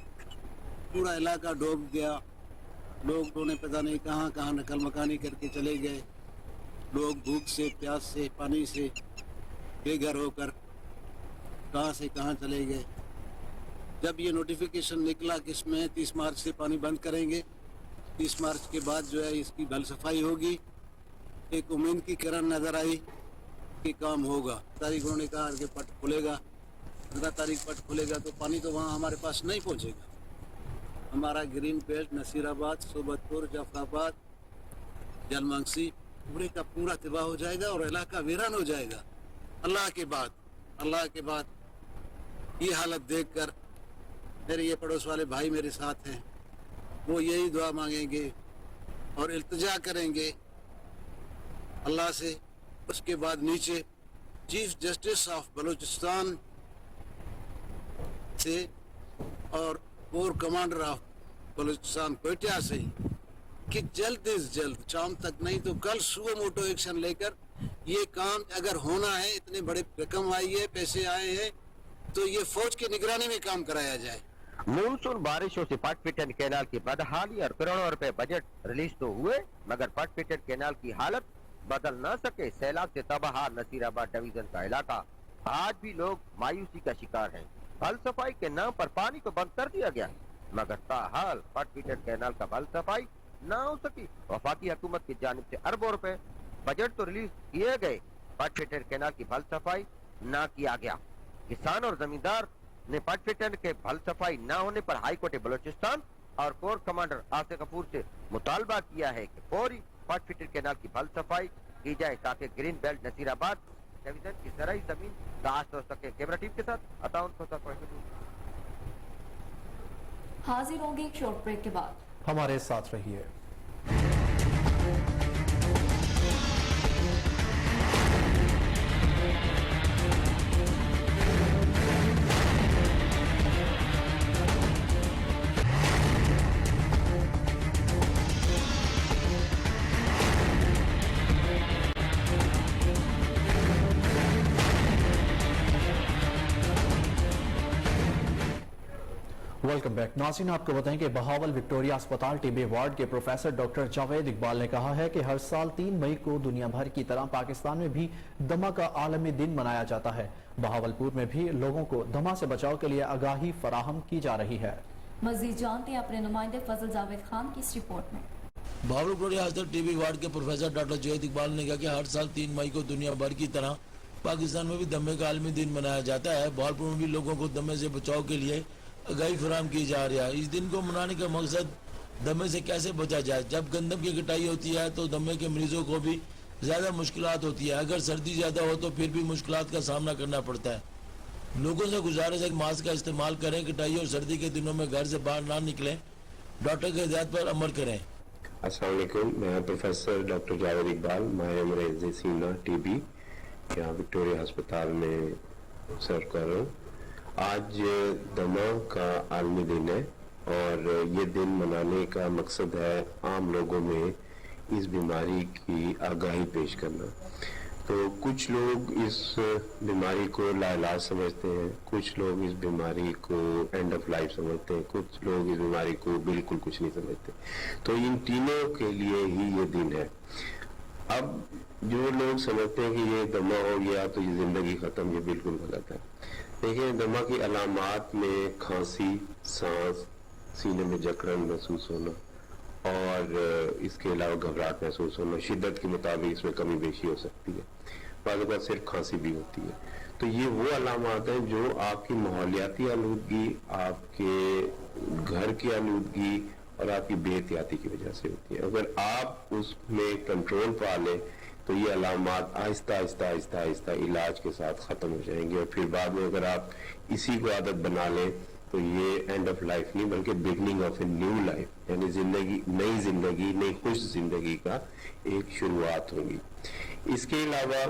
पूरा इलाका डूब गया। लोग ने पता नहीं कहाँ कहाँ नकल मकानी करके चले गए। लोग भूख से, प्यास से, पानी से बेघर होकर कहाँ से कहाँ चले गए। जब ये नोटिफिकेशन निकला कि इसमें 30 मार्च से पानी बंद करेंगे, 30 मार्च के बाद जो है इसकी भल सफाई होगी, एक उम्मीद की किरण नजर आई कि काम होगा। तारीख उन्होंने कहा कि पट खुलेगा, 15 तारीख पट खुलेगा, तो पानी तो वहाँ हमारे पास नहीं पहुँचेगा। हमारा ग्रीन बेल्ट नसीराबाद, सोबतपुर, जाफराबाद, जलमंगसी पूरे का पूरा तबाह हो जाएगा और इलाका वीरान हो जाएगा। अल्लाह के बाद ये हालत देखकर मेरे ये पड़ोस वाले भाई मेरे साथ हैं, वो यही दुआ मांगेंगे और इल्तिजा करेंगे अल्लाह से। उसके बाद नीचे चीफ जस्टिस ऑफ बलूचिस्तान से और core commander of Balochistan Quetta से कि जल्द से जल्द, शाम तक नहीं तो कल सुबह मोटो एक्शन लेकर ये काम अगर होना है, इतने बड़े रकम आई है, पैसे आए हैं, तो ये फौज की निगरानी में काम कराया जाए। मानसून बारिशों से 5 फीटर कैनाल की बदहाली और करोड़ों रुपए बजट रिलीज तो हुए, मगर 5 फीटर कैनाल की हालत बदल न सके। सैलाब से तबाह नसीराबाद डिवीजन का इलाका आज भी लोग मायूसी का शिकार हैं। भल सफाई के नाम पर पानी तो बंद कर दिया गया, मगर ताहाल 5 फीटर कैनाल का भल सफाई न हो सकी। वफाकी हुकूमत की जानिब से अरबों रुपए बजट तो रिलीज किए गए, 5 फीटर कैनाल की भल सफाई न किया गया। किसान और जमींदार ने 5 फीटर के भल सफाई न होने पर हाई कोर्ट बलूचिस्तान और कोर कमांडर आसिफ कपूर से मुतालबा किया है कि फौरी 5 फीटर कैनाल की भल सफाई की जाए ताकि ग्रीन बेल्ट नसीराबाद डिवीजन की ज़राई जमीन काश्त हो सके। कैमरा टीम के साथ अताउन खोसा। हाजिर होंगे एक शॉर्ट ब्रेक के बाद। हमारे साथ रहिए। Welcome back. नाज़रीन, आपको बताएं कि बहावल विक्टोरिया अस्पताल टीबी वार्ड के प्रोफेसर डॉक्टर जावेद इकबाल ने कहा है कि हर साल 3 मई को दुनिया भर की तरह पाकिस्तान में भी दमा का आलमी दिन मनाया जाता है। बहावलपुर में भी लोगों को दमा से बचाव के लिए आगाही फराहम की जा रही है। मजीद जानते हैं अपने नुमाइंदे फजल जावेद खान की इस रिपोर्ट में। बहावलपुर अस्पताल टीबी वार्ड के प्रोफेसर डॉक्टर जावेद इकबाल ने कहा कि हर साल 3 मई को दुनिया भर की तरह पाकिस्तान में भी दमे का आलमी दिन मनाया जाता है। बहावलपुर में भी लोगों को दमे से बचाव के लिए आगाही फराहम की जा रही है। इस दिन को मनाने का मकसद दमे से कैसे बचा जाए। जब गंदम की कटाई होती है तो दमे के मरीजों को भी ज़्यादा मुश्किलात होती है। अगर सर्दी ज़्यादा हो तो फिर भी मुश्किलात का सामना करना पड़ता है। लोगों से गुजारिश है कि मास्क का इस्तेमाल करें, कटाई और सर्दी के दिनों में घर से बाहर ना निकलें, डॉक्टर की हिदायत पर अमल करें। अस्सलाम वालेकुम, मैं प्रोफेसर डॉक्टर जावेद इकबाल माहिर अमराज़ सीना टीबी यहाँ विक्टोरिया अस्पताल में सर्व कर रहा हूँ। आज दमा का आलमी दिन है और ये दिन मनाने का मकसद है आम लोगों में इस बीमारी की आगाही पेश करना। तो कुछ लोग इस बीमारी को लाइलाज समझते हैं, कुछ लोग इस बीमारी को एंड ऑफ लाइफ समझते हैं, कुछ लोग इस बीमारी को बिल्कुल कुछ नहीं समझते। तो इन तीनों के लिए ही ये दिन है। अब जो लोग समझते हैं कि ये दमा हो गया तो ये जिंदगी खत्म, ये बिल्कुल गलत है। देखिए, दमा की अलामात में खांसी, सांस, सीने में जकड़न महसूस होना और इसके अलावा घबराहट महसूस होना, शिद्दत के मुताबिक इसमें कमी बेशी हो सकती है। बाद बार सिर्फ खांसी भी होती है। तो ये वो अलामात हैं जो आपकी माहौलियाती आलूदगी, आपके घर की आलूदगी और आपकी बेहतियाती की वजह से होती है। अगर आप उसमें कंट्रोल पा लें तो ये अलामात आहिस्ता आहिस्ता आहिस्ता आहिस्ता इलाज के साथ ख़त्म हो जाएंगे और फिर बाद में अगर आप इसी को आदत बना लें तो ये एंड ऑफ लाइफ नहीं बल्कि beginning of a new life, यानी नई खुश जिंदगी का एक शुरुआत होगी। इसके अलावा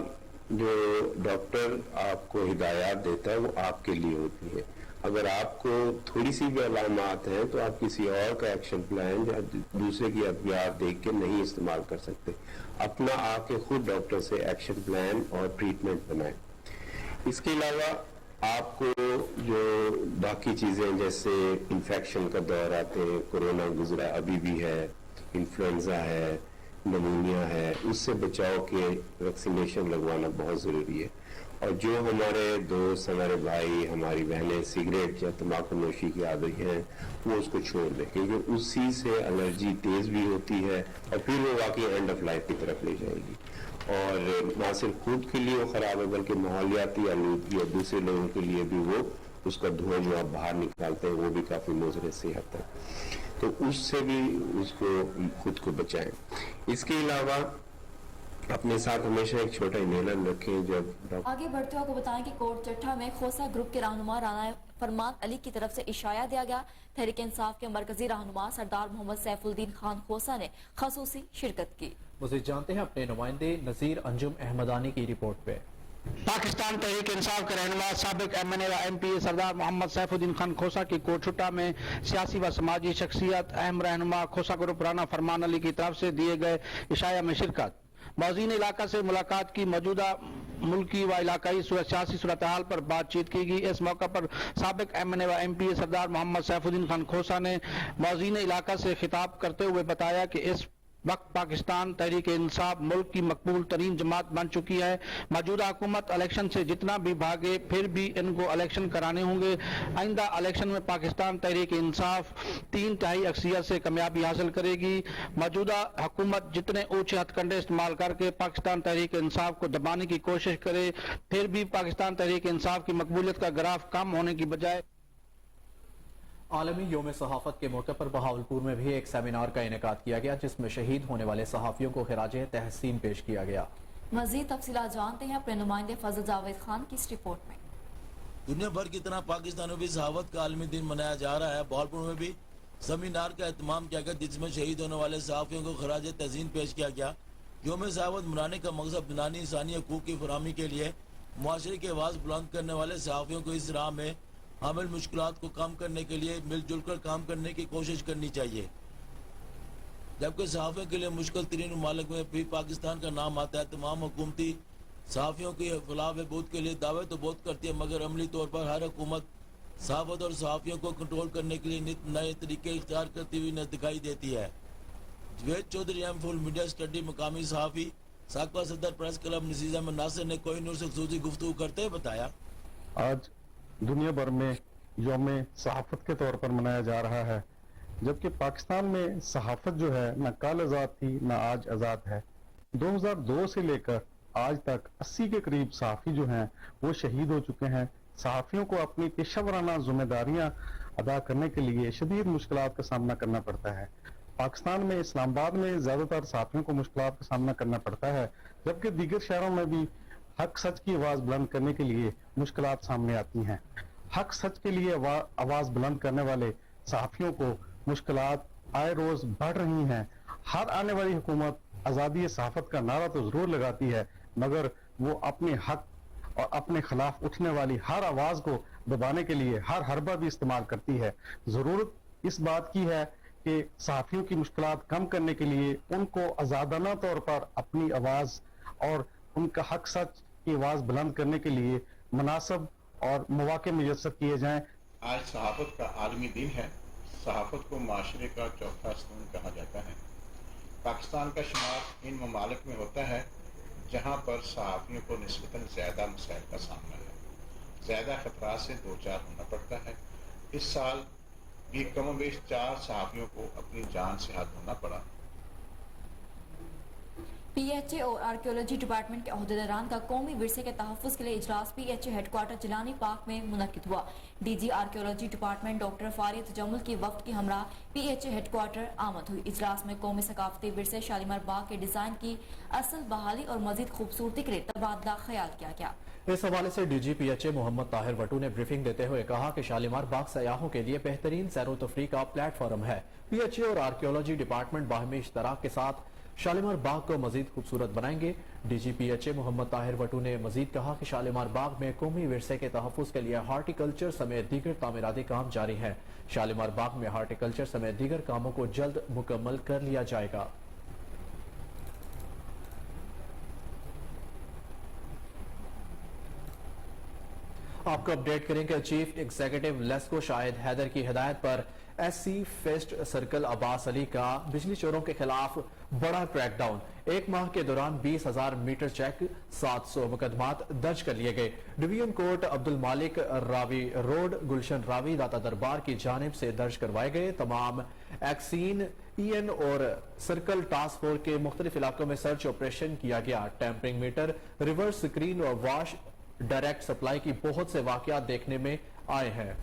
जो डॉक्टर आपको हिदायत देता है वो आपके लिए होती है। अगर आपको थोड़ी सी भी अलामात हैं तो आप किसी और का एक्शन प्लान या दूसरे की अदवियात देख के नहीं इस्तेमाल कर सकते। अपना आके खुद डॉक्टर से एक्शन प्लान और ट्रीटमेंट बनाएं। इसके अलावा आपको जो बाकी चीज़ें जैसे इन्फेक्शन का दौर आते हैं, कोरोना गुजरा अभी भी है, इन्फ्लुएंजा है, नमूनिया है, उससे बचाव के वैक्सीनेशन लगवाना बहुत ज़रूरी है। और जो हमारे दोस्त, हमारे भाई, हमारी बहनें सिगरेट या तम्बाकू नोशी की आदत हैं वो उसको छोड़ दें, क्योंकि उसी से एलर्जी तेज़ भी होती है और फिर वो वाकई एंड ऑफ लाइफ की तरफ ले जाएगी। और ना सिर्फ खुद के लिए वो ख़राब है बल्कि माहौलियाती आलूदगी और दूसरे लोगों के लिए भी वो उसका धुआं जो आप बाहर निकालते हैं वो भी काफ़ी मुज़र सेहत है। तो उससे भी उसको खुद को बचाएं। इसके अलावा अपने साथ हमेशा एक छोटा इनहेलर रखें। जब आगे बढ़ते हुए आपको बताएं कि कोट चट्ठा में खोसा ग्रुप के रहनुमा राना फरमान अली की तरफ से इशाया दिया गया। तहरीक इंसाफ के मरकजी रहनुमा सरदार मोहम्मद सैफुद्दीन खान खोसा ने खसूसी शिरकत की। मज़ीद जानते हैं अपने नुमाइंदे नज़ीर अंजुम अहमदानी की रिपोर्ट पे। पाकिस्तान तहरीक इंसाफ के रहनुमा साबिक MNA व MPA सरदार मोहम्मद सैफुद्दीन खान खोसा की कोटछुट्टा में सियासी व समाजी शख्सियत अहम रहनुमा खोसा ग्रुप राना फरमान अली की तरफ से दिए गए इशाया में शिरकत। मौज़ीन इलाका से मुलाकात की, मौजूदा मुल्की व इलाकाई सियासी सूरत हाल पर बातचीत की गई। इस मौका पर साबिक MNA व MPA सरदार मोहम्मद सैफुद्दीन खान खोसा ने मौज़ीन इलाका से खिताब करते हुए बताया कि इस वक्त पाकिस्तान तहरीक इंसाफ मुल्क की मकबूल तरीन जमात बन चुकी है। मौजूदा हुकूमत इलेक्शन से जितना भी भागे फिर भी इनको इलेक्शन कराने होंगे। आइंदा इलेक्शन में पाकिस्तान तहरीक इंसाफ 3/4 अक्सरियत से कामयाबी हासिल करेगी। मौजूदा हुकूमत जितने ऊंचे हथकंडे इस्तेमाल करके पाकिस्तान तहरीक इंसाफ को दबाने की कोशिश करे फिर भी पाकिस्तान तहरीक इंसाफ की मकबूलियत का ग्राफ कम होने की बजाय। आलमी योम सहाफत के मौके पर बहावलपुर में भी एक सेमिनार का इनेकाद किया गया जिसमें शहीद होने वाले सहाफियों को खिराजे तहसीन पेश किया गया। मजीद तफसीलात जानते हैं अपने नुमाइंदे फजल जावेद खान की इस रिपोर्ट में। दुनिया भर की तरह पाकिस्तान में भी सहावत का आलमी दिन मनाया जा रहा है। बहावलपुर में भी सेमिनार का एहतमाम किया गया जिसमें शहीद होने वाले सहाफ़ियों को खराज तहसीन पेश किया गया। यौम सहावत मनाने का मकसद बुनियादी इंसानी हकूक़ की फराहमी के लिए मुआशरे की आवाज़ बुलंद करने वाले सहाफ़ियों को इस राह में हामिल मुश्किलात को कम करने के लिए मिलजुल कर काम करने की कोशिश करनी चाहिए। जबकि सहाफ़ियों के लिए मुश्किल तरीन ममालिक में भी पाकिस्तान का नाम आता है। तमाम हुकूमती सहाफ़ियों के खिलाफ बूथ के लिए दावे तो बहुत करती है, मगर अमली तौर पर हर हुकूमत सहाफ़त और सहाफ़ियों को कंट्रोल करने के लिए नित नए तरीके इख्तियार करती हुई दिखाई देती है। जवेद चौधरी एम फुल मीडिया स्टडी मकामी सहाफ़ी साकवा सदर प्रेस क्लब नसीजा में नासिर ने कोहिनूर से खसूसी गुफ्तगू करते हुए बताया, आज दुनिया भर में यौम सहाफ़त के तौर पर मनाया जा रहा है, जबकि पाकिस्तान में सहाफ़त जो है न कल आज़ाद थी न आज आज़ाद है। 2002 से लेकर आज तक 80 के करीब सहाफ़ी जो हैं वो शहीद हो चुके हैं। सहाफ़ियों को अपनी पेशा जिम्मेदारियां अदा करने के लिए शदीद मुश्किलात का सामना करना पड़ता है। पाकिस्तान में इस्लामाबाद में ज़्यादातर सहाफ़ियों को मुश्किलात का सामना करना पड़ता है, जबकि दीगर शहरों में भी हक सच की आवाज़ बुलंद करने के लिए मुश्किलात सामने आती हैं। हक सच के लिए आवाज़ बुलंद करने वाले सहाफ़ियों को मुश्किलात आए रोज़ बढ़ रही हैं। हर आने वाली हुकूमत आज़ादी सहाफ़त का नारा तो ज़रूर लगाती है, मगर वो अपने हक और अपने खिलाफ उठने वाली हर आवाज़ को दबाने के लिए हर हरबा भी इस्तेमाल करती है। ज़रूरत इस बात की है कि सहाफ़ियों की मुश्किलात कम करने के लिए उनको आज़ादाना तौर पर अपनी आवाज़ और उनका हक सच की आवाज़ बुलंद करने के लिए मुनासिब और मौके मुयस्सर किए जाएं। आज सहाफ़त का आलमी दिन है। सहाफ़त को माशरे का चौथा स्तंभ कहा जाता है। पाकिस्तान का शुमार इन ममालिक में होता है जहाँ पर सहाफ़ियों को निस्बतन ज़्यादा मसाइल का सामना है, ज़्यादा ख़तरात से दो चार होना पड़ता है। इस साल भी कम बेश 4 सहाफ़ियों को अपनी जान से हाथ धोना पड़ा। PHA और आर्कियोलॉजी डिपार्टमेंट के अहदेदारान का कौमी विरसे के तहफ़्फ़ुज़ के लिए इजलास PHA हेडक्वार्टर जिलानी पार्क में मुनक्किद हुआ। DG archaeology department doctor फारिद Jamul की वफ्द की हमरा PHA हेडक्वार्टर आमद हुई। इजलास में कौमी सकाफती विरसे शालीमार बाग के डिज़ाइन की असल बहाली और मज़ीद खूबसूरती के लिए तबादला ख्याल किया गया। इस हवाले से DG PHA मोहम्मद ताहिर वटू ने ब्रीफिंग देते हुए कहा कि शालीमार बाग सयाहों के लिए बेहतरीन सैरो तफरी का प्लेटफॉर्म है। PHA और आर्कियोलॉजी डिपार्टमेंट बाहमी इश्तराक के साथ शालीमार बाग को मजीद खूबसूरत बनाएंगे। DG PHA मोहम्मद ताहिर वटू ने मजीद कहा कि शालीमार बाग में कौमी विरसे के तहफ़्फ़ुज़ के लिए हार्टिकल्चर समेत दीगर तामीराती काम जारी है। शालीमार बाग में हार्टिकल्चर समेत दीगर कामों को जल्द मुकम्मल कर लिया जाएगा। आपको अपडेट करें कि चीफ एग्जीक्यूटिव लेस्को शाहिद हैदर की हिदायत पर SC fest circle Abbas Ali का बिजली चोरों के खिलाफ बड़ा क्रैकडाउन। एक माह के दौरान 20,000 मीटर चेक, 700 मुकदमात दर्ज कर लिए गए। डिवीजन कोर्ट अब्दुल मालिक रावी रोड गुलशन रावी दाता दरबार की जानिब से दर्ज करवाए गए तमाम एक्सीन EN और सर्कल टास्क फोर्स के मुख्तलिफ इलाकों में सर्च ऑपरेशन किया गया। टेम्परिंग मीटर, रिवर्स स्क्रीन और वॉश डायरेक्ट सप्लाई की बहुत से वाकयात देखने में आए हैं।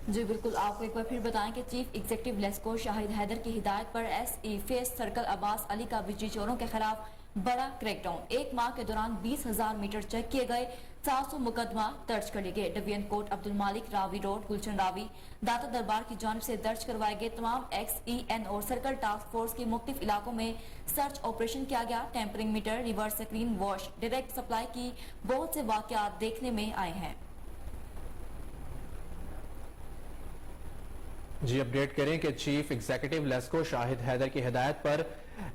जी बिल्कुल, आपको एक बार फिर बताएं कि चीफ एग्जीक्यूटिव लेस्को शाहिद हैदर की हिदायत पर SE fest circle Abbas Ali का बिजली चोरों के खिलाफ बड़ा क्रैकडाउन। एक माह के दौरान 20,000 मीटर चेक किए गए, 700 मुकदमा दर्ज कर लिए गए। डिवीजन कोर्ट अब्दुल मालिक रावी रोड गुलशन रावी दाता दरबार की जानिब से दर्ज करवाए गए तमाम XEN और सर्कल टास्क फोर्स के मुख्तलिफ इलाकों में सर्च ऑपरेशन किया गया। Tampering meter, reverse screen, wash direct supply की बहुत से वाकयात देखने में आए हैं। जी अपडेट करें कि चीफ एग्जीक्यूटिव लेस्को शाहिद हैदर की हिदायत पर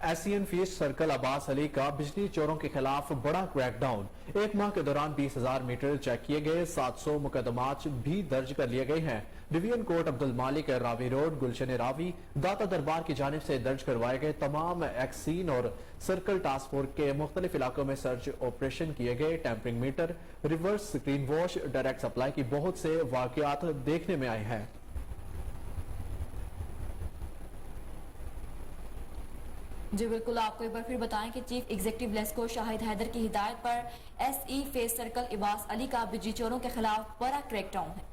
SCN fees circle Abbas Ali का बिजली चोरों के खिलाफ बड़ा क्रैकडाउन। एक माह के दौरान 20,000 मीटर चेक किए गए, 700 मुकदमात भी दर्ज कर लिए गए हैं। डिवीजन कोर्ट अब्दुल मालिक रावी रोड गुलशन रावी दाता दरबार की जानिब से दर्ज करवाए गए तमाम एक्सीन और सर्कल टास्क फोर्स के मुख्तलिफ इलाकों में सर्च ऑपरेशन किए गए। Tampering meter, reverse screen wash direct supply की बहुत से वाकयात देखने में आए हैं। जी बिल्कुल, आपको एक बार फिर बताएं कि चीफ एग्जीक्यूटिव लेस्को शाहिद हैदर की हिदायत पर SE face circle Abbas Ali का बिजली चोरों के खिलाफ बड़ा क्रैकडाउन है।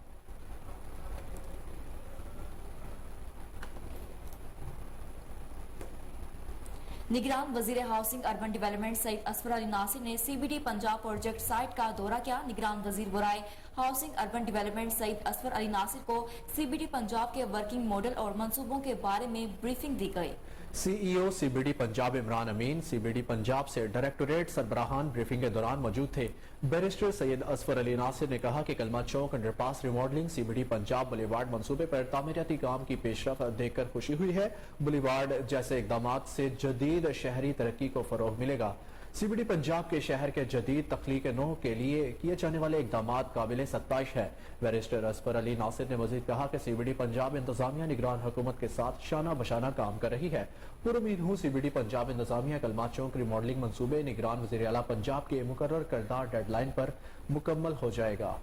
निगरान वजीर housing urban development Saeed Asfar Ali Nasir ने CBD पंजाब प्रोजेक्ट साइट का दौरा किया। निगरान वजीर बुराई housing urban development Saeed Asfar Ali Nasir को CBD पंजाब के वर्किंग मॉडल और मंसूबों के बारे में ब्रीफिंग दी गई। CEO CBD पंजाब इमरान अमीन CBD पंजाब से डायरेक्टोरेट सरबराहान ब्रीफिंग के दौरान मौजूद थे। बैरिस्टर सैयद असफर अली नासिर ने कहा कि Kalma Chowk underpass remodelling CBD Punjab boulevard मंसूबे पर तामीराती काम की पेशरफ्त देखकर खुशी हुई है। बुलेवार्ड जैसे इकदाम से जदीद शहरी तरक्की को फरोग मिलेगा। CBD पंजाब के शहर के जदीद तख्लीक नौ के लिए किए जाने वाले इकदाम काबिल सत्ताइश है। बैरिस्टर असफर अली नासिर ने मजीद कहा कि CBD पंजाब इंतजामिया निगरान हुकूमत के साथ शाना बशाना काम कर रही है। पुरुमीद हूँ CBD पंजाब इंतजामिया कलमा चौक रिमॉडलिंग मंसूबे निगरान वज़ीर आला पंजाब के मुकर्रर करदा डेडलाइन पर मुकम्मल हो जाएगा।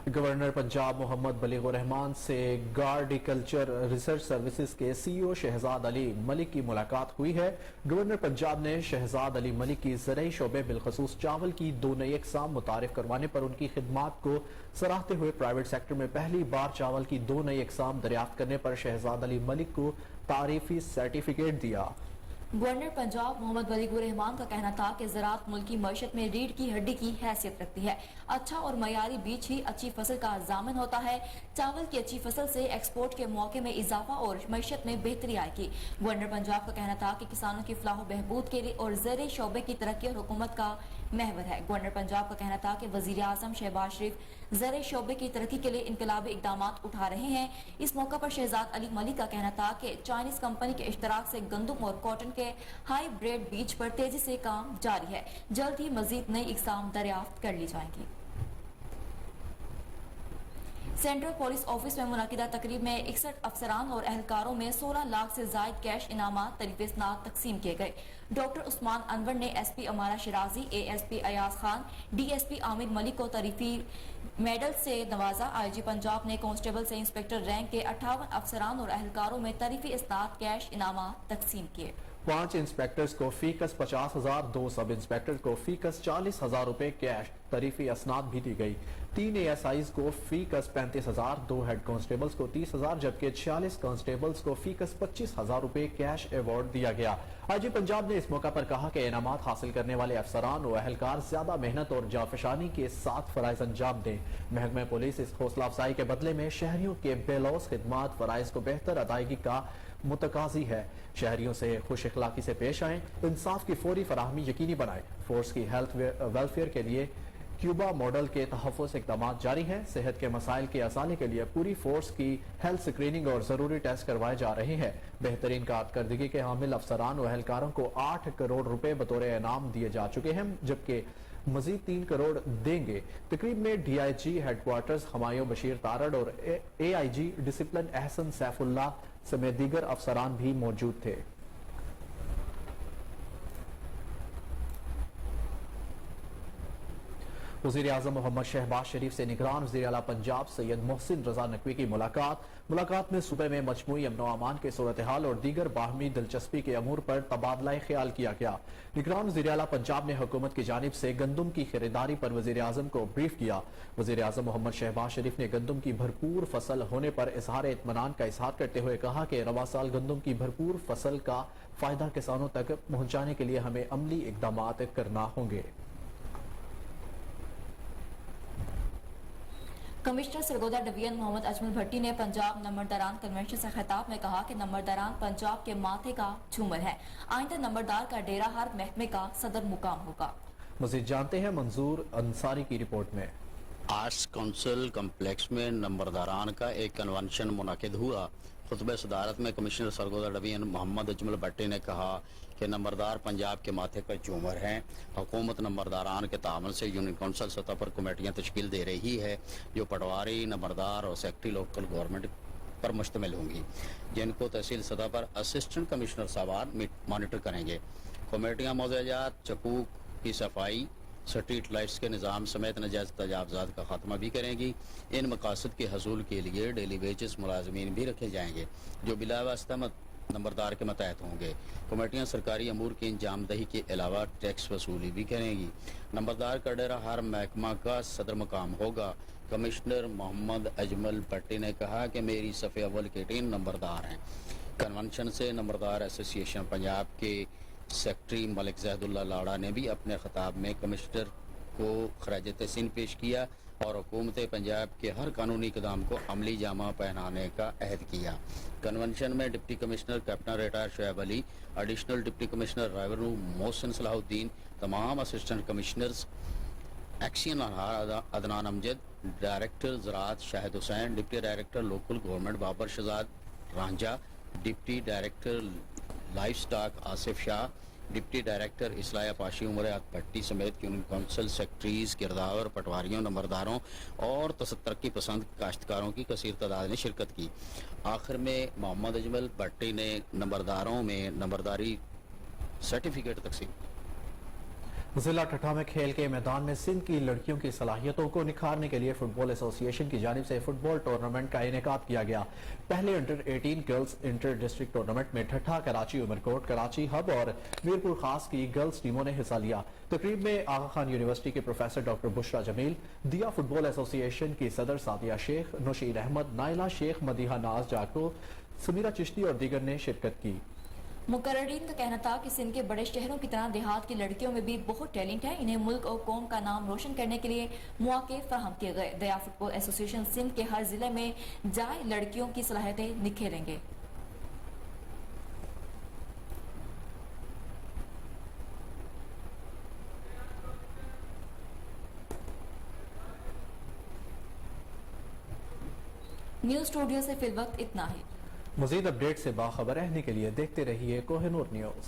गवर्नर पंजाब मोहम्मद बलीगुर रहमान से गार्डिकल्चर रिसर्च सर्विसेज के CEO शहजाद अली मलिक की मुलाकात हुई है। गवर्नर पंजाब ने शहजाद अली मलिक की ज़रई शोबे बिलखसूस चावल की 2 नई अक़साम मुतारिफ करवाने पर उनकी खिदमात को सराहते हुए प्राइवेट सेक्टर में पहली बार चावल की 2 नई अक़साम दरियाफ्त करने पर शहजाद अली मलिक को तारीफी सर्टिफिकेट दिया। गवर्नर पंजाब मोहम्मद बलीगुर रहमान का कहना था कि ज़राअत मुल्क की मईशत में रीढ़ की हड्डी की हैसियत रखती है। अच्छा और मयारी बीज ही अच्छी फसल का ज़ामिन होता है। चावल की अच्छी फसल से एक्सपोर्ट के मौके में इजाफा और मईशत में बेहतरी आएगी। गवर्नर पंजाब का कहना था कि किसानों की फलाह बहबूद के लिए और ज़र शोबे की तरक्की और हुकूमत का महवर है। गवर्नर पंजाब का कहना था कि वज़ीर आज़म शहबाज शरीफ ज़र शोबे की तरक्की के लिए इनकलाबी इक़दामात उठा रहे हैं। इस मौका पर शहजाद अली मलिक का कहना था कि चाइनीज कंपनी के इश्तराक से गंदम और कॉटन के हाई ब्रेड बीज पर तेजी से काम जारी है। जल्द ही मजीद नई इक़साम दरियाफ्त कर ली जाएंगी। सेंट्रल पुलिस ऑफिस में मुनाकिदा तकरीब में 61 अफसरान और एहलकारों में 16 लाख से जायद कैश इनामात तरीफ़-ए-सनात तकसीम किए गए। डॉक्टर उस्मान अनवर ने SP अमारा शिराजी, ASP अयाज खान, DSP आमिर मलिक को तरीफी मेडल से नवाजा। IG पंजाब ने कांस्टेबल से इंस्पेक्टर रैंक के 58 अफसरान और एहलकारों में तरीफ़-ए-सनात कैश इनामात तकसीम किए। 5 इंस्पेक्टर्स को फीकस 50,000, 2 सब इंस्पेक्टर को फीकस 40,000 रुपए कैश तरीफी असनाद भी दी गई। 3 ASIs को फीकस 35,000, 2 हेड कांस्टेबल्स को 30,000 जबकि 46 कांस्टेबल्स को फीकस 25,000 रुपए कैश अवार्ड दिया गया। IG पंजाब ने इस मौका पर कहा कि इनामात हासिल करने वाले अफसरान और एहलकार ज्यादा मेहनत और जाफशानी के साथ फराइज अंजाम दें। महकमा पुलिस इस हौसला अफजाई के बदले में शहरियों के बेलौस खिदमात फराइज को बेहतर अदायगी का मुतकाजी है। शहरियों से खुश इखलाकी से पेश आएं, इंसाफ की फौरी फराहमी यकीनी बनाएं। फोर्स की हेल्थ वेलफेयर के लिए क्यूबा मॉडल के तहफ़्फ़ुज़ इक़दामात जारी हैं। सेहत के मसाइल के असाले के लिए पूरी फोर्स की हेल्थ स्क्रीनिंग और ज़रूरी टेस्ट करवाए जा रहे हैं। बेहतरीन कारकर्दगी के हामिल अफसरान और एहलकारों को 8 करोड़ रुपए बतौर इनाम दिए जा चुके हैं जबकि मजीद 3 करोड़ देंगे। तकरीब में DIG हेडक्वार्टर्स हमायूं बशीर तारड़ और AIG डिसिप्लिन एहसन सैफुल्लाह समेत दीगर अफसरान भी मौजूद थे। वज़ीर आज़म मोहम्मद शहबाज शरीफ से निगरान वज़ीर आला पंजाब सैयद मोहसिन रजा नकवी की मुलाकात में सूबे में मजमूई अमन अमान के सूरत हाल और दीगर बाहमी दिलचस्पी के अमूर पर तबादला ख्याल किया गया। निगरान वज़ीर आला पंजाब ने हुकूमत की जानिब से गंदम की खरीदारी पर वज़ीर आज़म को ब्रीफ किया। वज़ीर आज़म मोहम्मद शहबाज शरीफ ने गंदम की भरपूर फसल होने पर इजहार इत्मीनान का इजहार करते हुए कहा कि रवा साल गंदम की भरपूर फसल का फायदा किसानों तक पहुँचाने के लिए हमें अमली इक़दामात करना होंगे। कमिश्नर सरगोदा डिवीजन मोहम्मद अजमल भट्टी ने पंजाब नंबरदारान कन्वेंशन से खिताब में कहा कि नंबरदारान पंजाब के माथे का झूमर है। आइंदा नंबरदार का डेरा हर महकमे का सदर मुकाम होगा। मज़ीद जानते हैं मंजूर अंसारी की रिपोर्ट में। आर्ट्स काउंसिल कम्प्लेक्स में नंबरदारान का एक कन्वेंशन मुनाकिद हुआ। खुतबे सदारत में कमिश्नर सरगोदा डिवीजन मोहम्मद अजमल भट्टी ने कहा कि नंबरदार पंजाब के माथे का झूमर हैं। हुकूमत नंबरदारान के तामन से यूनियन कौंसल सतह पर कमेटियाँ तश्कील दे रही है जो पटवारी, नंबरदार और सेक्रेटरी लोकल गवर्नमेंट पर मुश्तमिल होंगी, जिनको तहसील सतह पर असिस्टेंट कमिश्नर साहबान मॉनिटर करेंगे। कमेटियाँ मौज़ूजात चकूक की सफाई, स्ट्रीट लाइट्स के निज़ाम समेत नजायज़ तजावज़ात का खात्मा भी करेंगी। इन मकासद के हसूल के लिए डेली वेजेस मुलाजमीन भी रखे जाएंगे जो बिलावास्ता नंबरदार के मतहत होंगे। कमेटियाँ सरकारी अमूर की अंजामदही के अलावा टैक्स वसूली भी करेंगी। नंबरदार का डेरा हर महकमा का सदर मकाम होगा। कमिश्नर मोहम्मद अजमल भट्टी ने कहा कि मेरी सफ़े अव्वल के 3 नंबरदार हैं। कन्वेंशन से नंबरदार एसोसिएशन पंजाब के सेक्रेटरी मलिक जहदुल्ला लाड़ा ने भी अपने खिताब में कमिश्नर को खराज तहसीन पेश किया और हुकूमत पंजाब के हर कानूनी इक़दाम को अमली जामा पहनाने का अहद किया। कन्वेंशन में deputy commissioner captain retire Shoaib Ali, additional deputy commissioner revenue Mohsin Salahuddin, तमाम assistant commissioners action Adnan Amjad, director ज़राअत Shahid Hussain, deputy director local government Babar Shahzad Ranjha, deputy director livestock Asif Shah, deputy director इस्लाया पाशी उमर भट्टी समेत यूनियन काउंसिल सेक्रेटरीज, किरदार, पटवारियों, नंबरदारों और तरक्की पसंद काश्तकारों की कसीर तादाद ने शिरकत की। आखिर में मोहम्मद अजमल भट्टी ने नंबरदारों में नंबरदारी सर्टिफिकेट तकसीम। जिला ठट्ठा में खेल के मैदान में सिंध की लड़कियों की सलाहियतों को निखारने के लिए फुटबॉल एसोसिएशन की जानिब से फुटबॉल टूर्नामेंट का इनेकाद किया गया। पहले under 18 girls inter district tournament में ठट्ठा, कराची, उमरकोट, कराची हब और मीरपुर खास की गर्ल्स टीमों ने हिस्सा लिया। तकरीब में आगा खान यूनिवर्सिटी के प्रोफेसर डॉक्टर बुशरा जमील, दिया फुटबॉल एसोसिएशन की सदर सादिया शेख, नौशीर अहमद, नाइला शेख, मदीहा नाज जाको, समीरा चिश्ती और दीगर ने शिरकत की। मुकर्ररीन का कहना था कि सिंध के बड़े शहरों की तरह देहात की लड़कियों में भी बहुत टैलेंट है। इन्हें मुल्क और कौम का नाम रोशन करने के लिए मौके फराहम किए गए। दया फुटबॉल एसोसिएशन सिंध के हर जिले में जाए लड़कियों की सलाहियतें निखेरेंगे। न्यूज स्टूडियो से फिल वक्त इतना ही। मजीद अपडेट से बाखबर रहने के लिए देखते रहिए कोहिनूर न्यूज।